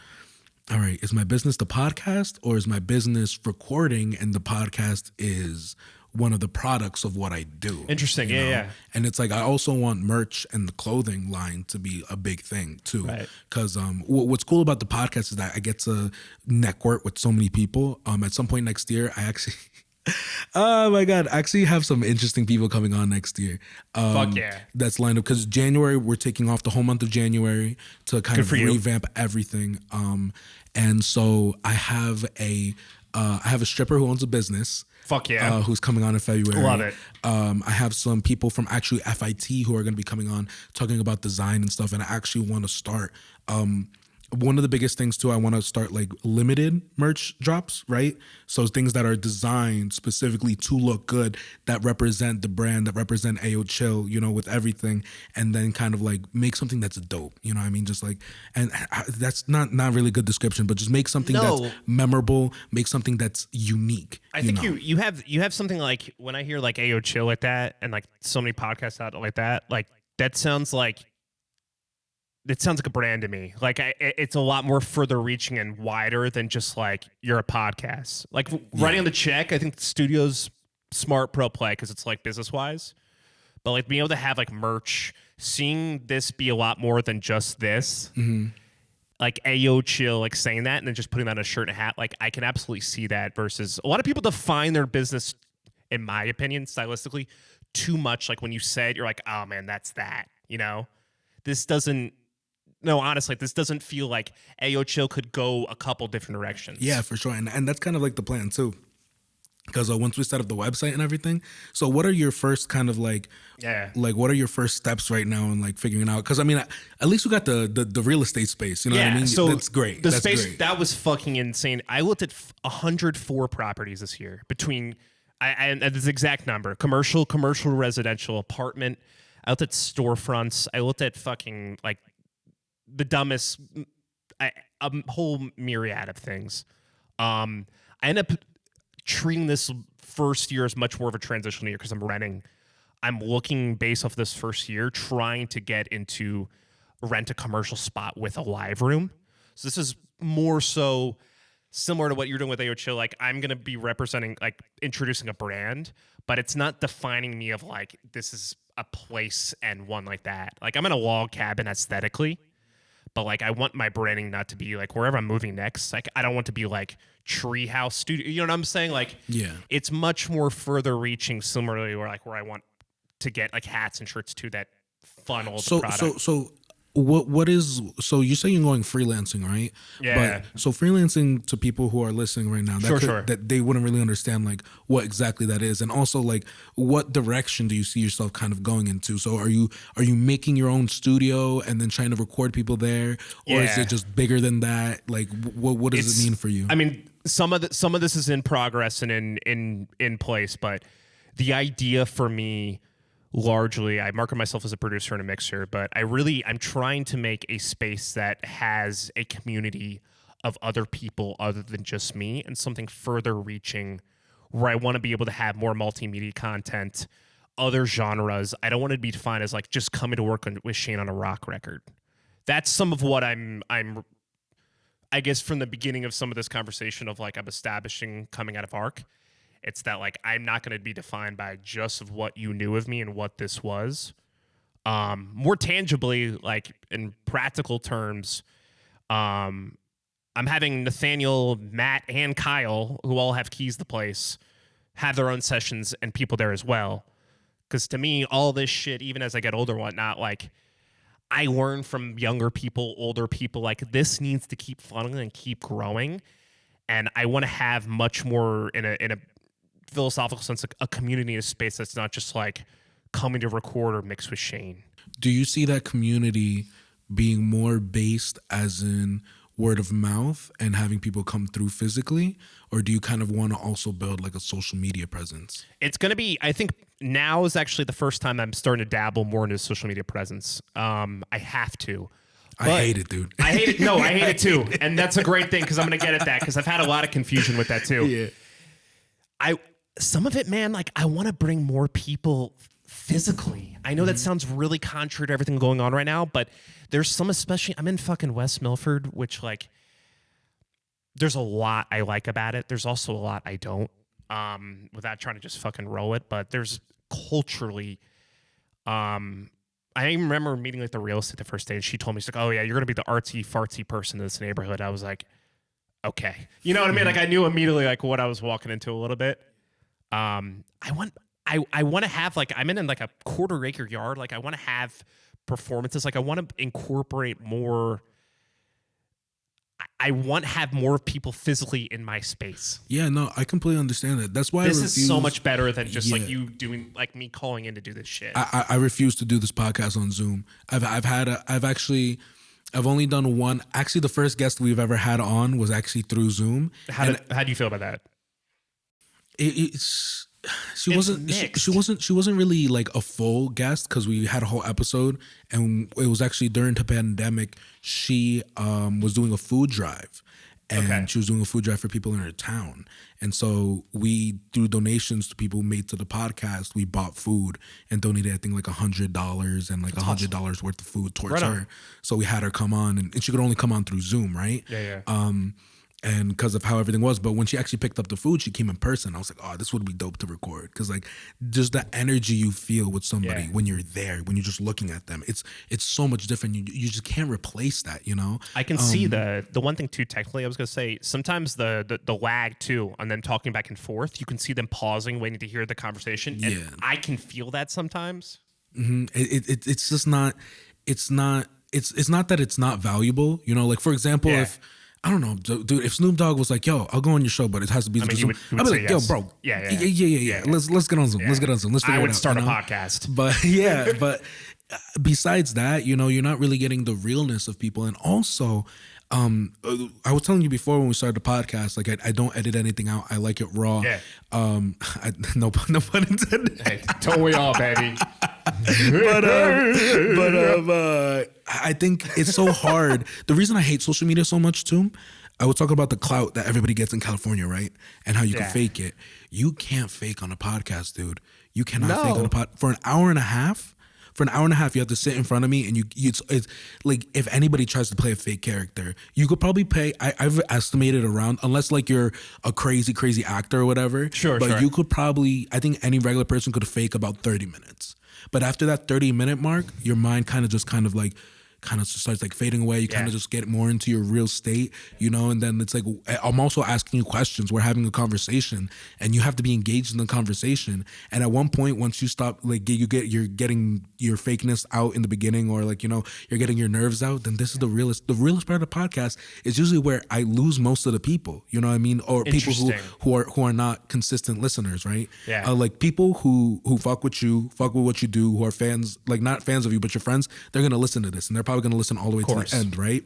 all right, is my business the podcast or is my business recording and the podcast is one of the products of what I do? Interesting. You know? Yeah. And it's like, I also want merch and the clothing line to be a big thing too. Right. Cause what's cool about the podcast is that I get to network with so many people. At some point next year, I actually... Oh my God. I actually have some interesting people coming on next year. Fuck yeah. That's lined up because January, we're taking off the whole month of January to kind of revamp everything. And so I have a stripper who owns a business. Fuck yeah. Who's coming on in February. Love it. I have some people from actually FIT who are going to be coming on talking about design and stuff. And I actually want to start, one of the biggest things too, I want to start like limited merch drops, right? So things that are designed specifically to look good, that represent the brand, that represent AO Chill, with everything, and then kind of like make something that's dope. You know what I mean? Just like, and that's not really good description, but just make something that's memorable, make something that's unique. I think you have something like when I hear like AO Chill like that, and like so many podcasts out like that sounds like. It sounds like a brand to me. Like it's a lot more further reaching and wider than just like you're a podcast. Like writing on the check, I think the studio's smart pro play because it's like business wise. But like being able to have like merch, seeing this be a lot more than just this, like AO Chill, like saying that and then just putting that on a shirt and a hat. Like I can absolutely see that versus a lot of people define their business, in my opinion, stylistically, too much. Like when you say it, you're like, oh man, that's that. This doesn't. No, honestly, this doesn't feel like AO Chill could go a couple different directions. Yeah, for sure. And that's kind of like the plan too. Because once we set up the website and everything, so what are your first kind of like what are your first steps right now in like figuring out? Because I mean, at least we got the real estate space. You know what I mean? So that's great. The space that was fucking insane. I looked at 104 properties this year between and this exact number: commercial, residential, apartment. I looked at storefronts. I looked at fucking like. The dumbest, a whole myriad of things. I end up treating this first year as much more of a transitional year because I'm renting. I'm looking based off this first year, trying to get into rent a commercial spot with a live room. So this is more so similar to what you're doing with AO Chill. Like I'm going to be representing, like introducing a brand, but it's not defining me of like, this is a place and one like that. Like I'm in a log cabin aesthetically. But like, I want my branding not to be like wherever I'm moving next. Like, I don't want to be like Treehouse Studio. You know what I'm saying? Like, it's much more further reaching. Similarly, where I want to get like hats and shirts too that funnel the product. So what is so you say you're going freelancing, right? Yeah. But so freelancing to people who are listening right now, that they wouldn't really understand like what exactly that is, and also like what direction do you see yourself kind of going into? So are you making your own studio and then trying to record people there, or is it just bigger than that? Like what does it mean for you? I mean, some of this is in progress and in place, but the idea for me. Largely, I market myself as a producer and a mixer, but I'm trying to make a space that has a community of other people other than just me and something further reaching where I want to be able to have more multimedia content, other genres. I don't want to be defined as like just coming to work with Shane on a rock record. That's some of what I'm I guess from the beginning of some of this conversation of like I'm establishing coming out of ARC. It's that like I'm not going to be defined by just of what you knew of me and what this was. More tangibly, like in practical terms, I'm having Nathaniel, Matt, and Kyle, who all have keys to the place, have their own sessions and people there as well. Because to me, all this shit, even as I get older and whatnot, like I learn from younger people, older people, like this needs to keep funneling and keep growing. And I want to have much more in a philosophical sense, a community, a space that's not just like coming to record or mix with Shane. Do you see that community being more based as in word of mouth and having people come through physically, or do you kind of want to also build like a social media presence? It's going to be, I think now is actually the first time I'm starting to dabble more into social media presence. I have to. I hate it, dude. I hate it. No, I hate it too. And that's a great thing because I'm going to get at that because I've had a lot of confusion with that too. Yeah. Some of it, man, like I want to bring more people physically. I know that sounds really contrary to everything going on right now, but there's some, especially I'm in fucking West Milford, which like there's a lot I like about it. There's also a lot I don't, without trying to just fucking roll it. But there's culturally, I even remember meeting like the real estate the first day, and she told me, she's like, "Oh yeah, you're gonna be the artsy fartsy person in this neighborhood." I was like, "Okay," you know what I mean? Like I knew immediately like what I was walking into a little bit. I want to have like I'm in like a quarter acre yard. Like I want to have performances. Like I want to incorporate more. I want to have more people physically in my space. Yeah, no, I completely understand that. That's why this is so much better than just like you doing like me calling in to do this shit. I refuse to do this podcast on Zoom. I've only done one. Actually, the first guest we've ever had on was actually through Zoom. How do you feel about that? She wasn't really like a full guest because we had a whole episode, and it was actually during the pandemic. She was doing a food drive, and she was doing a food drive for people in her town. And so we, through donations to people made to the podcast, we bought food and donated, I think, like $100 and like $100 worth of food towards her. So we had her come on, and she could only come on through Zoom, right? Yeah. And because of how everything was. But when she actually picked up the food, she came in person. I was like, oh, this would be dope to record. Because like just the energy you feel with somebody when you're there, when you're just looking at them, it's so much different. You just can't replace that, you know? I can see the one thing too, technically, I was going to say, sometimes the lag too, on them talking back and forth, you can see them pausing, waiting to hear the conversation. And I can feel that sometimes. Mm-hmm. It's just not, it's not that it's not valuable. You know, like for example, if, I don't know, dude. If Snoop Dogg was like, "Yo, I'll go on your show, but it has to be Zoom," I'd be like, "Yo, bro, yeah. Let's get on Zoom. Let's get on Zoom. Let's figure it out." I would start a podcast, but besides that, you know, you're not really getting the realness of people, and also, I was telling you before when we started the podcast, like I don't edit anything out. I like it raw. Yeah. No pun intended. Hey, don't we all, baby? I think it's so hard. The reason I hate social media so much too, I would talk about the clout that everybody gets in California, right? And how you can fake it. You can't fake on a podcast, dude. You cannot fake on a pod for an hour and a half. For an hour and a half, you have to sit in front of me, and it's like if anybody tries to play a fake character, you could probably pay. I've estimated around, unless like you're a crazy actor or whatever. Sure. You could probably. I think any regular person could fake about 30 minutes. But after that 30-minute mark, your mind kind of just starts like fading away. You kind of just get more into your real state, you know, and then it's like, I'm also asking you questions. We're having a conversation and you have to be engaged in the conversation. And at one point, once you stop, like you're getting your fakeness out in the beginning, or like, you know, you're getting your nerves out, then this is the realest part of the podcast is usually where I lose most of the people, you know what I mean? Or people who are not consistent listeners, right? Yeah. Like people who fuck with you, fuck with what you do, who are fans, like not fans of you, but your friends, they're going to listen to this and they're probably going to listen all the way to the end, right?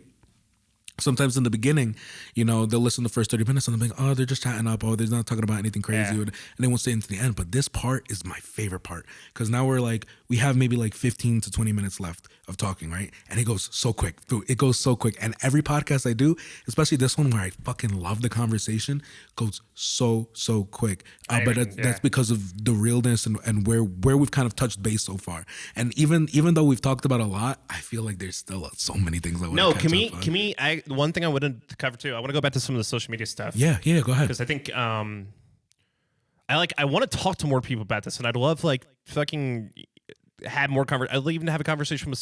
Sometimes in the beginning, you know, they'll listen the first 30 minutes and they'll be like, oh, they're just chatting up. Oh, they're not talking about anything crazy. And they won't stay into the end. But this part is my favorite part because now we have maybe like 15 to 20 minutes left of talking, right? And it goes so quick. Dude, it goes so quick. And every podcast I do, especially this one where I fucking love the conversation, goes so quick. That's because of the realness and where we've kind of touched base so far. And even though we've talked about a lot, I feel like there's still so many things I want to catch up on. One thing I wanted to cover too, I want to go back to some of the social media stuff. Yeah, go ahead. Because I think I want to talk to more people about this, and I'd love like fucking have more I'd even have a conversation with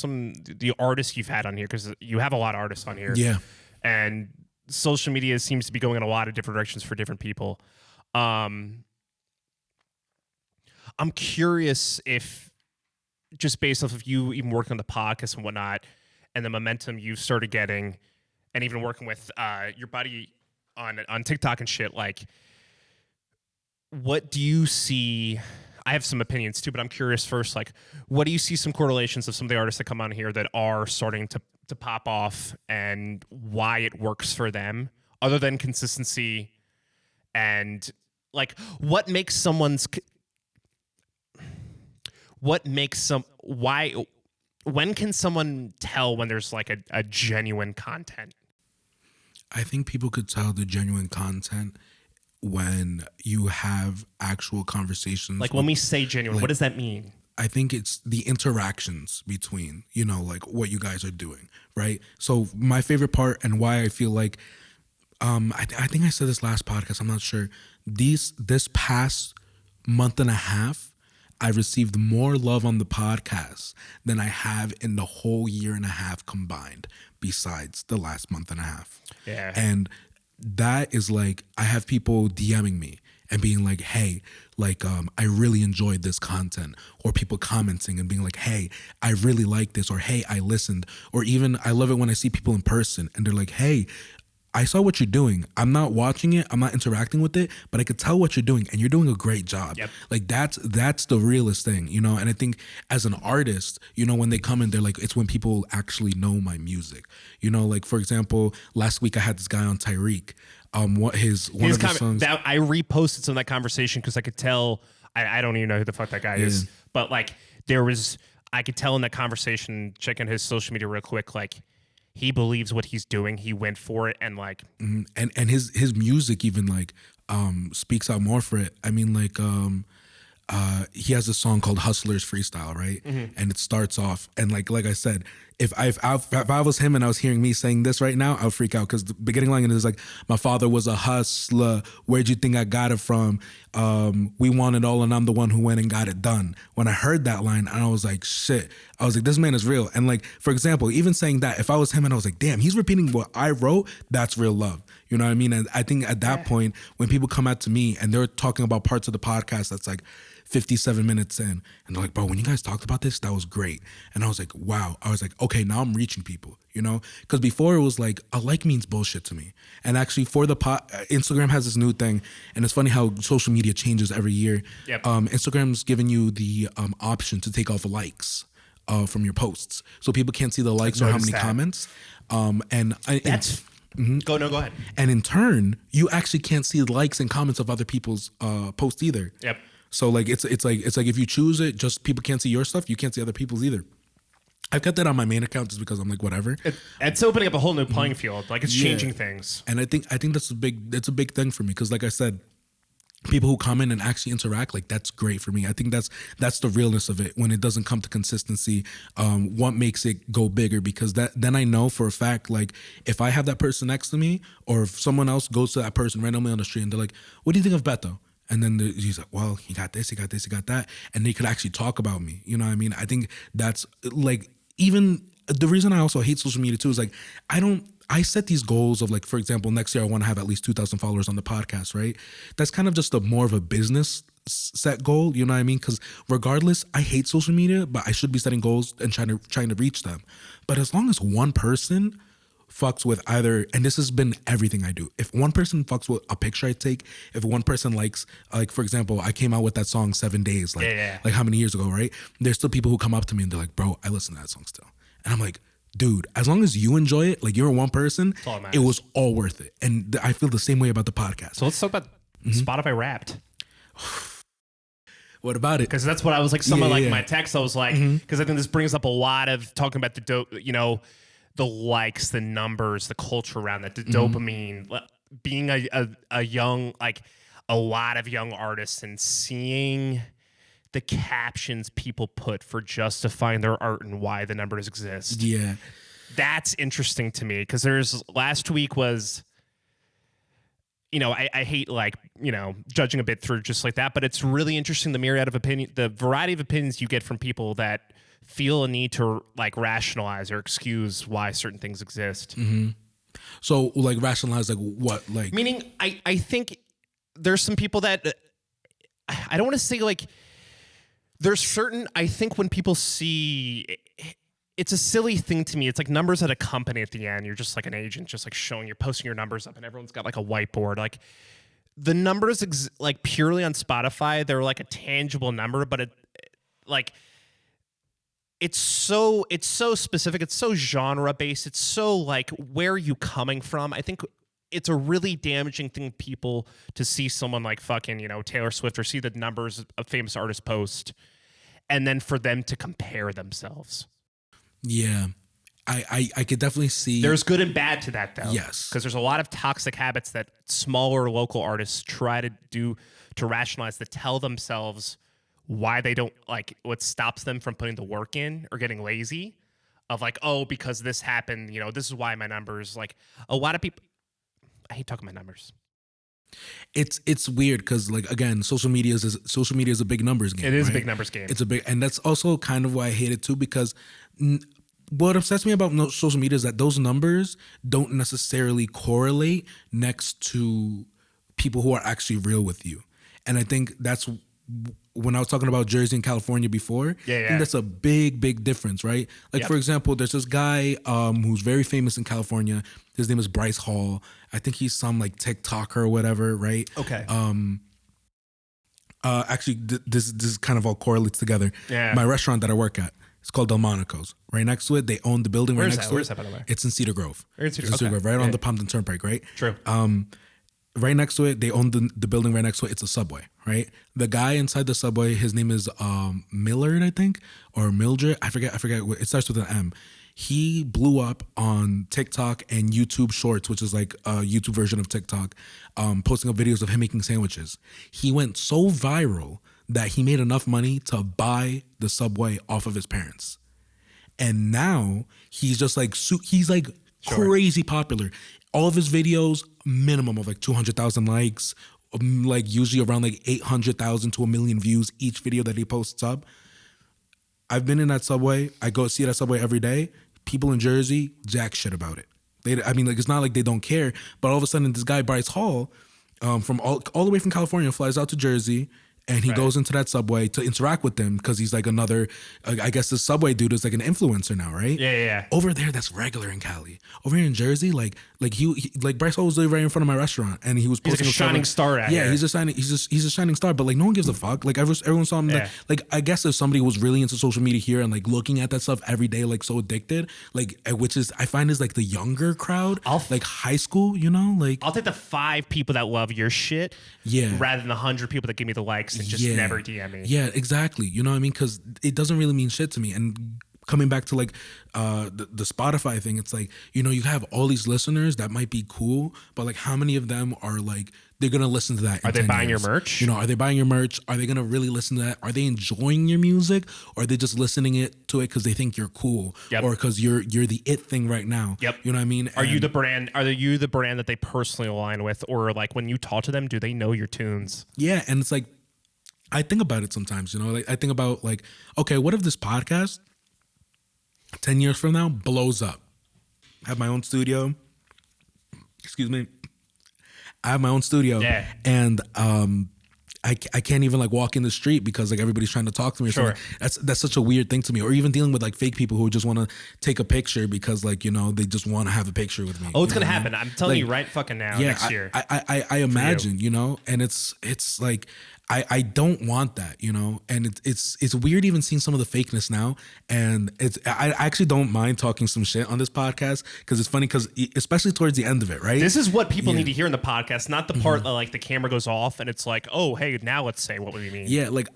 the artists you've had on here, because you have a lot of artists on here. Yeah, and social media seems to be going in a lot of different directions for different people. I'm curious if, just based off of you even working on the podcast and whatnot, and the momentum you've started getting, and even working with your buddy on TikTok and shit, like, what do you see? I have some opinions too, but I'm curious first, like, what do you see some correlations of some of the artists that come on here that are starting to pop off and why it works for them other than consistency and like when can someone tell when there's like a genuine content? I think people could tell the genuine content when you have actual conversations. Like when we say genuine, what does that mean? I think it's the interactions between, you know, like what you guys are doing, right? So my favorite part and why I feel like, I think I said this last podcast, I'm not sure. This past month and a half, I received more love on the podcast than I have in the whole year and a half combined, besides the last month and a half. Yeah. And that is like, I have people DMing me and being like, hey, like, I really enjoyed this content, or people commenting and being like, hey, I really like this, or hey, I listened, or even I love it when I see people in person and they're like, hey, I saw what you're doing. I'm not watching it. I'm not interacting with it, but I could tell what you're doing, and you're doing a great job. Yep. Like that's the realest thing, you know? And I think as an artist, you know, when they come in, they're like, it's when people actually know my music. You know, like for example, last week I had this guy on Tyreek. One of his songs. That I reposted some of that conversation because I could tell. I don't even know who the fuck that guy is, but like I could tell in that conversation, checking his social media real quick, like he believes what he's doing. He went for it, and like, and his music even like speaks out more for it. I mean, like he has a song called Hustlers Freestyle, right? And it starts off, and like I said, if I was him and I was hearing me saying this right now, I would freak out, because the beginning line is like, my father was a hustler, where'd you think I got it from? We want it all and I'm the one who went and got it done. When I heard that line, and I was like, shit, I was like, this man is real. And like, for example, even saying that, if I was him and I was like, damn, he's repeating what I wrote, that's real love. You know what I mean? And I think at that point, when people come out to me and they're talking about parts of the podcast that's like 57 minutes in, and they're like, bro, when you guys talked about this, that was great. And I was like, wow. I was like, okay, now I'm reaching people, you know? Because before it was like, a like means bullshit to me. And actually for the Instagram has this new thing, and it's funny how social media changes every year. Yep. Instagram's giving you the option to take off likes from your posts. So people can't see the likes or how many comments. Go ahead. And in turn, you actually can't see the likes and comments of other people's posts either. Yep. So like it's like if you choose it, just people can't see your stuff, you can't see other people's either. I've got that on my main account just because I'm like, whatever. It's opening up a whole new playing field. Like it's changing things. And I think that's a big thing for me, because like I said, people who come in and actually interact, like that's great for me. I think that's the realness of it when it doesn't come to consistency. What makes it go bigger, because then I know for a fact, like if I have that person next to me, or if someone else goes to that person randomly on the street and they're like, what do you think of Beto? And then he's like, well, he got this, he got this, he got that. And they could actually talk about me. You know what I mean? I think that's like, even the reason I also hate social media too is like, I set these goals of like, for example, next year I want to have at least 2,000 followers on the podcast, right? That's kind of just more of a business set goal, you know what I mean? Because regardless, I hate social media, but I should be setting goals and trying to reach them. But as long as one person fucks with either, and this has been everything I do, if one person fucks with a picture I take, if one person likes, like for example, I came out with that song 7 Days, like how many years ago, right? There's still people who come up to me and they're like, bro, I listen to that song still. And I'm like, dude, as long as you enjoy it, like you're one person, it was all worth it. And I feel the same way about the podcast. So let's talk about Spotify Wrapped. What about it? Because that's what I was like, my text, I was like, because I think this brings up a lot of talking about the likes, the numbers, the culture around that, the dopamine, being a young, like a lot of young artists, and seeing the captions people put for justifying their art and why the numbers exist. Yeah. That's interesting to me, because last week was, I hate judging a bit through just like that, but it's really interesting the variety of opinions you get from people that feel a need to like rationalize or excuse why certain things exist. So like rationalize like what? Like meaning I think there's some people that I don't want to say like there's certain, I think when people see, it's a silly thing to me. It's like numbers at a company at the end. You're just like an agent, just like posting your numbers up, and everyone's got like a whiteboard. Like the numbers like purely on Spotify, they're like a tangible number, but it like it's so specific, it's so genre based, it's so like where are you coming from? I think it's a really damaging thing people to see someone like fucking, you know, Taylor Swift or see the numbers a famous artist post and then for them to compare themselves. Yeah. I could definitely see. There's good and bad to that, though. Yes. Because there's a lot of toxic habits that smaller local artists try to do to rationalize, to tell themselves why they don't, like, what stops them from putting the work in or getting lazy. Of like, oh, because this happened, you know, this is why my numbers, like, a lot of people, I hate talking about numbers. It's weird because, like, again, social media is a big numbers game. It is right? a big numbers game. It's a big, and that's also kind of why I hate it too, because what upsets me about social media is that those numbers don't necessarily correlate next to people who are actually real with you. And I think that's when I was talking about Jersey and California before. I think that's a big difference, right? Like, for example, there's this guy who's very famous in California. His name is Bryce Hall. I think he's some like TikToker or whatever, right? Okay. Actually, this kind of all correlates together. Yeah. My restaurant that I work at, it's called Delmonico's. Right next to it, they own the building right next to it. Where's that, by the way? It's in Cedar Grove. It's in Cedar Grove, right on the Pompton Turnpike, right? True. Right next to it, they own the building right next to it. It's a Subway, right? The guy inside the Subway, his name is Millard, I think, or Mildred. I forget. It starts with an M. He blew up on TikTok and YouTube Shorts, which is like a YouTube version of TikTok, posting up videos of him making sandwiches. He went so viral that he made enough money to buy the Subway off of his parents. And now he's just like, he's like crazy popular. All of his videos, minimum of like 200,000 likes, like usually around like 800,000 to 1 million views each video that he posts up. I've been in that Subway. I go see that Subway every day. People in Jersey, jack shit about it. I mean, like, it's not like they don't care, but all of a sudden this guy, Bryce Hall, from all the way from California, flies out to Jersey, and he goes into that Subway to interact with them because he's like another, I guess the Subway dude is like an influencer now, right? Yeah. Over there, that's regular in Cali. Over here in Jersey, like he Bryce Hall was right in front of my restaurant, and he was posting like a shining star out here. He's a shining star, but like no one gives a fuck. Like everyone saw him. Like I guess if somebody was really into social media here and like looking at that stuff every day, like so addicted, like which is I find is like the younger crowd, like high school, you know, like I'll take the 5 people that love your shit, rather than the 100 people that give me the likes and just never DM me. Yeah, exactly. You know what I mean? Because it doesn't really mean shit to me. And coming back to like the Spotify thing, it's like, you know, you have all these listeners that might be cool, but like how many of them are like, they're going to listen to that? Are they buying your merch? You know, are they buying your merch? Are they going to really listen to that? Are they enjoying your music? Or are they just listening to it because they think you're cool? Or because you're the it thing right now? You know what I mean? Are you the brand that they personally align with? Or like when you talk to them, do they know your tunes? Yeah. And it's like, I think about it sometimes, you know, like I think about like, okay, what if this podcast 10 years from now blows up? I have my own studio. Excuse me. I have my own studio. Yeah. And I can't even like walk in the street because like everybody's trying to talk to me. Sure. That's such a weird thing to me. Or even dealing with like fake people who just want to take a picture because like, you know, they just want to have a picture with me. Oh, it's going to happen. I'm telling you right fucking now, next year. I imagine, you know, and it's like, I don't want that, you know, and it's weird even seeing some of the fakeness now, and I actually don't mind talking some shit on this podcast because it's funny because especially towards the end of it, right? This is what people need to hear in the podcast, not the part that like the camera goes off and it's like, oh hey, now let's say what we mean. Yeah, like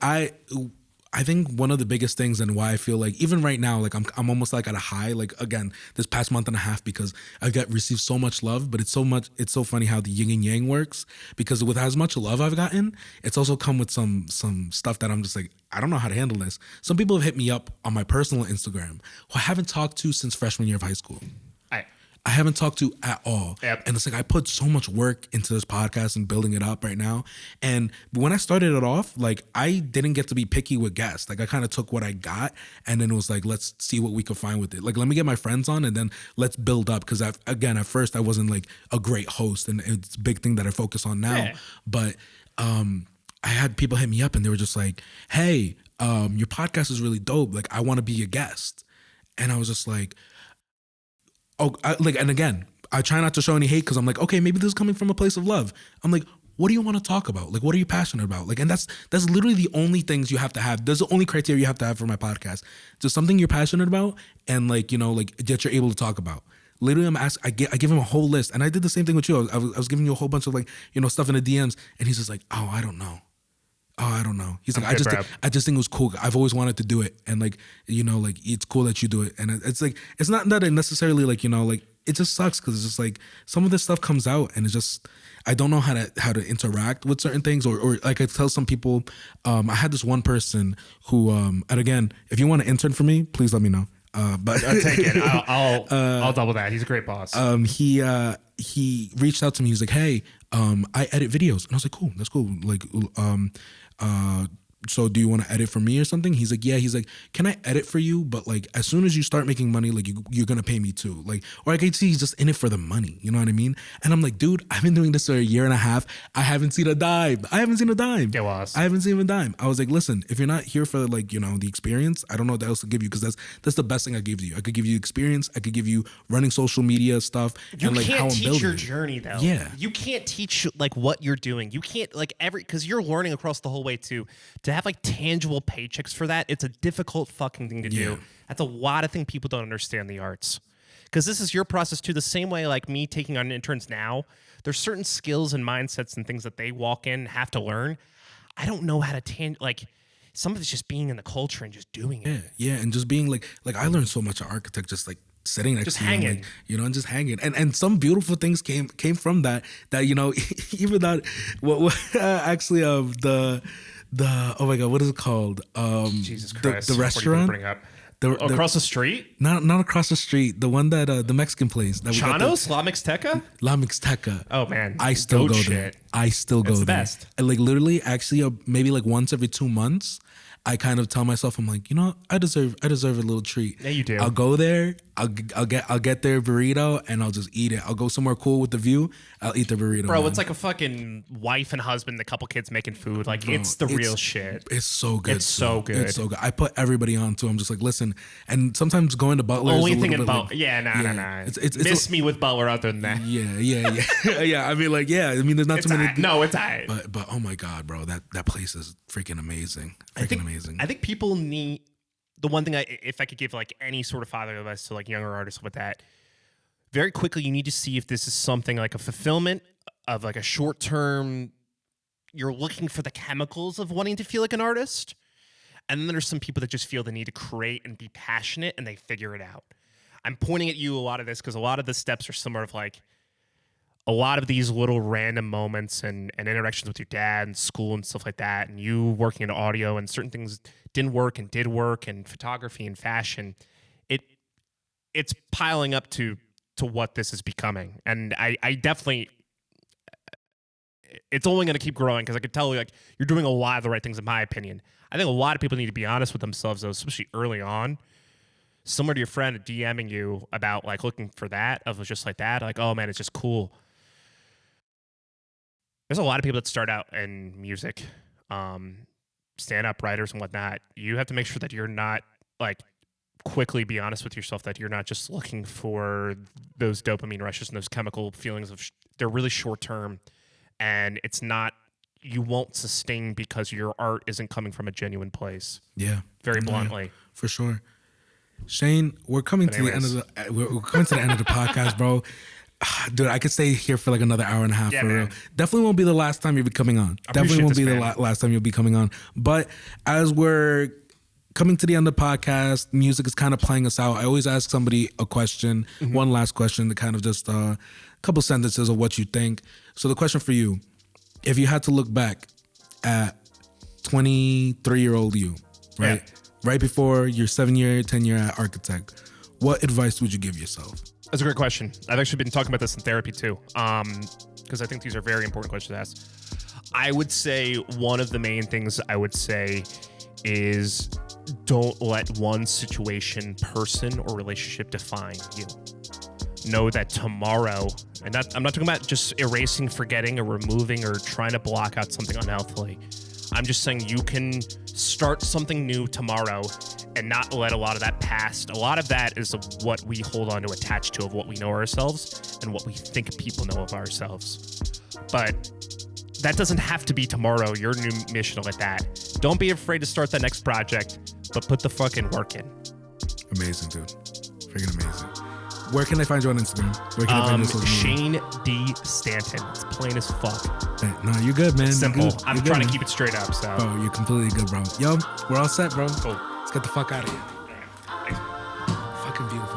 I think one of the biggest things and why I feel like even right now, like I'm almost like at a high, like again, this past month and a half, because I've received so much love, but it's so funny how the yin and yang works, because with as much love I've gotten, it's also come with some stuff that I'm just like, I don't know how to handle this. Some people have hit me up on my personal Instagram who I haven't talked to since freshman year of high school. I haven't talked to at all. Yep. And it's like I put so much work into this podcast and building it up right now. And when I started it off, like I didn't get to be picky with guests. Like I kind of took what I got and then it was like, let's see what we could find with it. Like, let me get my friends on and then let's build up. Because at first I wasn't like a great host, and it's a big thing that I focus on now. Yeah. But I had people hit me up and they were just like, hey, your podcast is really dope. Like I want to be a guest. And I was just like, and again, I try not to show any hate because I'm like, okay, maybe this is coming from a place of love. I'm like, what do you want to talk about? Like, what are you passionate about? Like, and that's literally the only things you have to have. There's the only criteria you have to have for my podcast. Just something you're passionate about, and like, you know, like that you're able to talk about. Literally, I give him a whole list, and I did the same thing with you. I was giving you a whole bunch of like, you know, stuff in the DMs, and he's just like, oh, I don't know. He's like, I just think it was cool. I've always wanted to do it, and like, you know, like it's cool that you do it. And it's like, it's not that I necessarily like, you know, like it just sucks because it's just like some of this stuff comes out, and it's just I don't know how to interact with certain things, or like I tell some people. I had this one person who, and again, if you want to intern for me, please let me know. But I'll take it. I'll double that. He's a great boss. He reached out to me. He's like, hey, I edit videos, and I was like, cool, that's cool. Like, so do you want to edit for me or something? He's like, yeah. He's like, can I edit for you? But like, as soon as you start making money, like you're going to pay me too. Like, or I can see he's just in it for the money. You know what I mean? And I'm like, dude, I've been doing this for a year and a half. I haven't seen a dime. I haven't seen a dime. It was. I haven't seen a dime. I was like, listen, if you're not here for like, you know, the experience, I don't know what else to give you. Cause that's the best thing I give you. I could give you experience. I could give you running social media stuff. You and like can't how I'm teach building your it. journey though. Yeah. You can't teach like what you're doing. You can't like because you're learning across the whole way too. To have like tangible paychecks for that, it's a difficult fucking thing to do. That's a lot of things people don't understand in the arts. Because this is your process too. The same way like me taking on interns now, there's certain skills and mindsets and things that they walk in and have to learn. I don't know how to like some of it's just being in the culture and just doing it. Yeah, and just being like I learned so much of architect just like sitting next just to hanging. you, like, you know, and just hanging, and some beautiful things came from that you know, even that what actually the oh my god, what is it called? Jesus Christ, the restaurant. Bring up? Across the street? Not across the street. The one that the Mexican place. That Chanos? La Mixteca? La Mixteca. Oh man, I still go shit. there. I still go the there. Best. And like literally, actually, maybe like once every 2 months, I kind of tell myself, I'm like, you know, I deserve a little treat. Yeah, you do. I'll go there. I'll get their burrito and I'll just eat it. I'll go somewhere cool with the view. I'll eat the burrito. Bro, man. it's like a fucking wife and husband, a couple kids making food. Like it's the real shit. It's so good. It's so good. It's so good. I put everybody on too. I'm just like, listen. And sometimes going to Butler. Only is a thing little in bit Butler. like, Yeah, nah. It's Miss me with Butler other than that. Yeah. Yeah. I mean, like, yeah. I mean, there's not It's too many. aight. No, it's aight. But oh my god, bro, that place is freaking amazing. Amazing. I think people need the one thing if I could give like any sort of father advice to like younger artists with that, very quickly you need to see if this is something like a fulfillment of like a short term. You're looking for the chemicals of wanting to feel like an artist, and then there's some people that just feel the need to create and be passionate, and they figure it out. I'm pointing at you a lot of this because a lot of the steps are similar of like a lot of these little random moments and interactions with your dad and school and stuff like that, and you working in audio and certain things didn't work and did work and photography and fashion. It's piling up to what this is becoming. And I definitely, it's only going to keep growing because I could tell like you're doing a lot of the right things in my opinion. I think a lot of people need to be honest with themselves though, especially early on. Similar to your friend DMing you about like looking for that of just like that, like, oh man, it's just cool. There's a lot of people that start out in music, stand-up writers and whatnot. You have to make sure that you're not like quickly be honest with yourself that you're not just looking for those dopamine rushes and those chemical feelings of they're really short-term, and it's not you won't sustain because your art isn't coming from a genuine place. Yeah, very bluntly, for sure. Shane, we're coming to the end of the podcast, bro. Dude, I could stay here for like another hour and a half for real. Definitely won't be the last time you'll be coming on. Definitely won't be the last time you'll be coming on. But as we're coming to the end of the podcast, music is kind of playing us out. I always ask somebody a question, one last question to kind of just a couple sentences of what you think. So the question for you, if you had to look back at 23-year-old you, right? Yeah. Right before your 7-year, 10-year at architect, what advice would you give yourself? That's a great question. I've actually been talking about this in therapy too, because I think these are very important questions to ask. I would say one of the main things I would say is don't let one situation, person, or relationship define you. Know that tomorrow, and I'm not talking about just erasing, forgetting, or removing, or trying to block out something unhealthily. I'm just saying you can start something new tomorrow and not let a lot of that past. A lot of that is what we hold on to, attached to, of what we know ourselves and what we think people know of ourselves. But that doesn't have to be tomorrow. Your new mission at that. Don't be afraid to start that next project, but put the fucking work in. Amazing, dude. Freaking amazing. Where can I find you on Instagram? Where can I find you on social media? Shane D. Stanton. It's plain as fuck. Hey, no, you're good, man. Simple. You're good. I'm You're trying good, to keep it straight up. So. Bro, you're completely good, bro. Yo, we're all set, bro. Cool. Let's get the fuck out of here. Thanks. Fucking beautiful.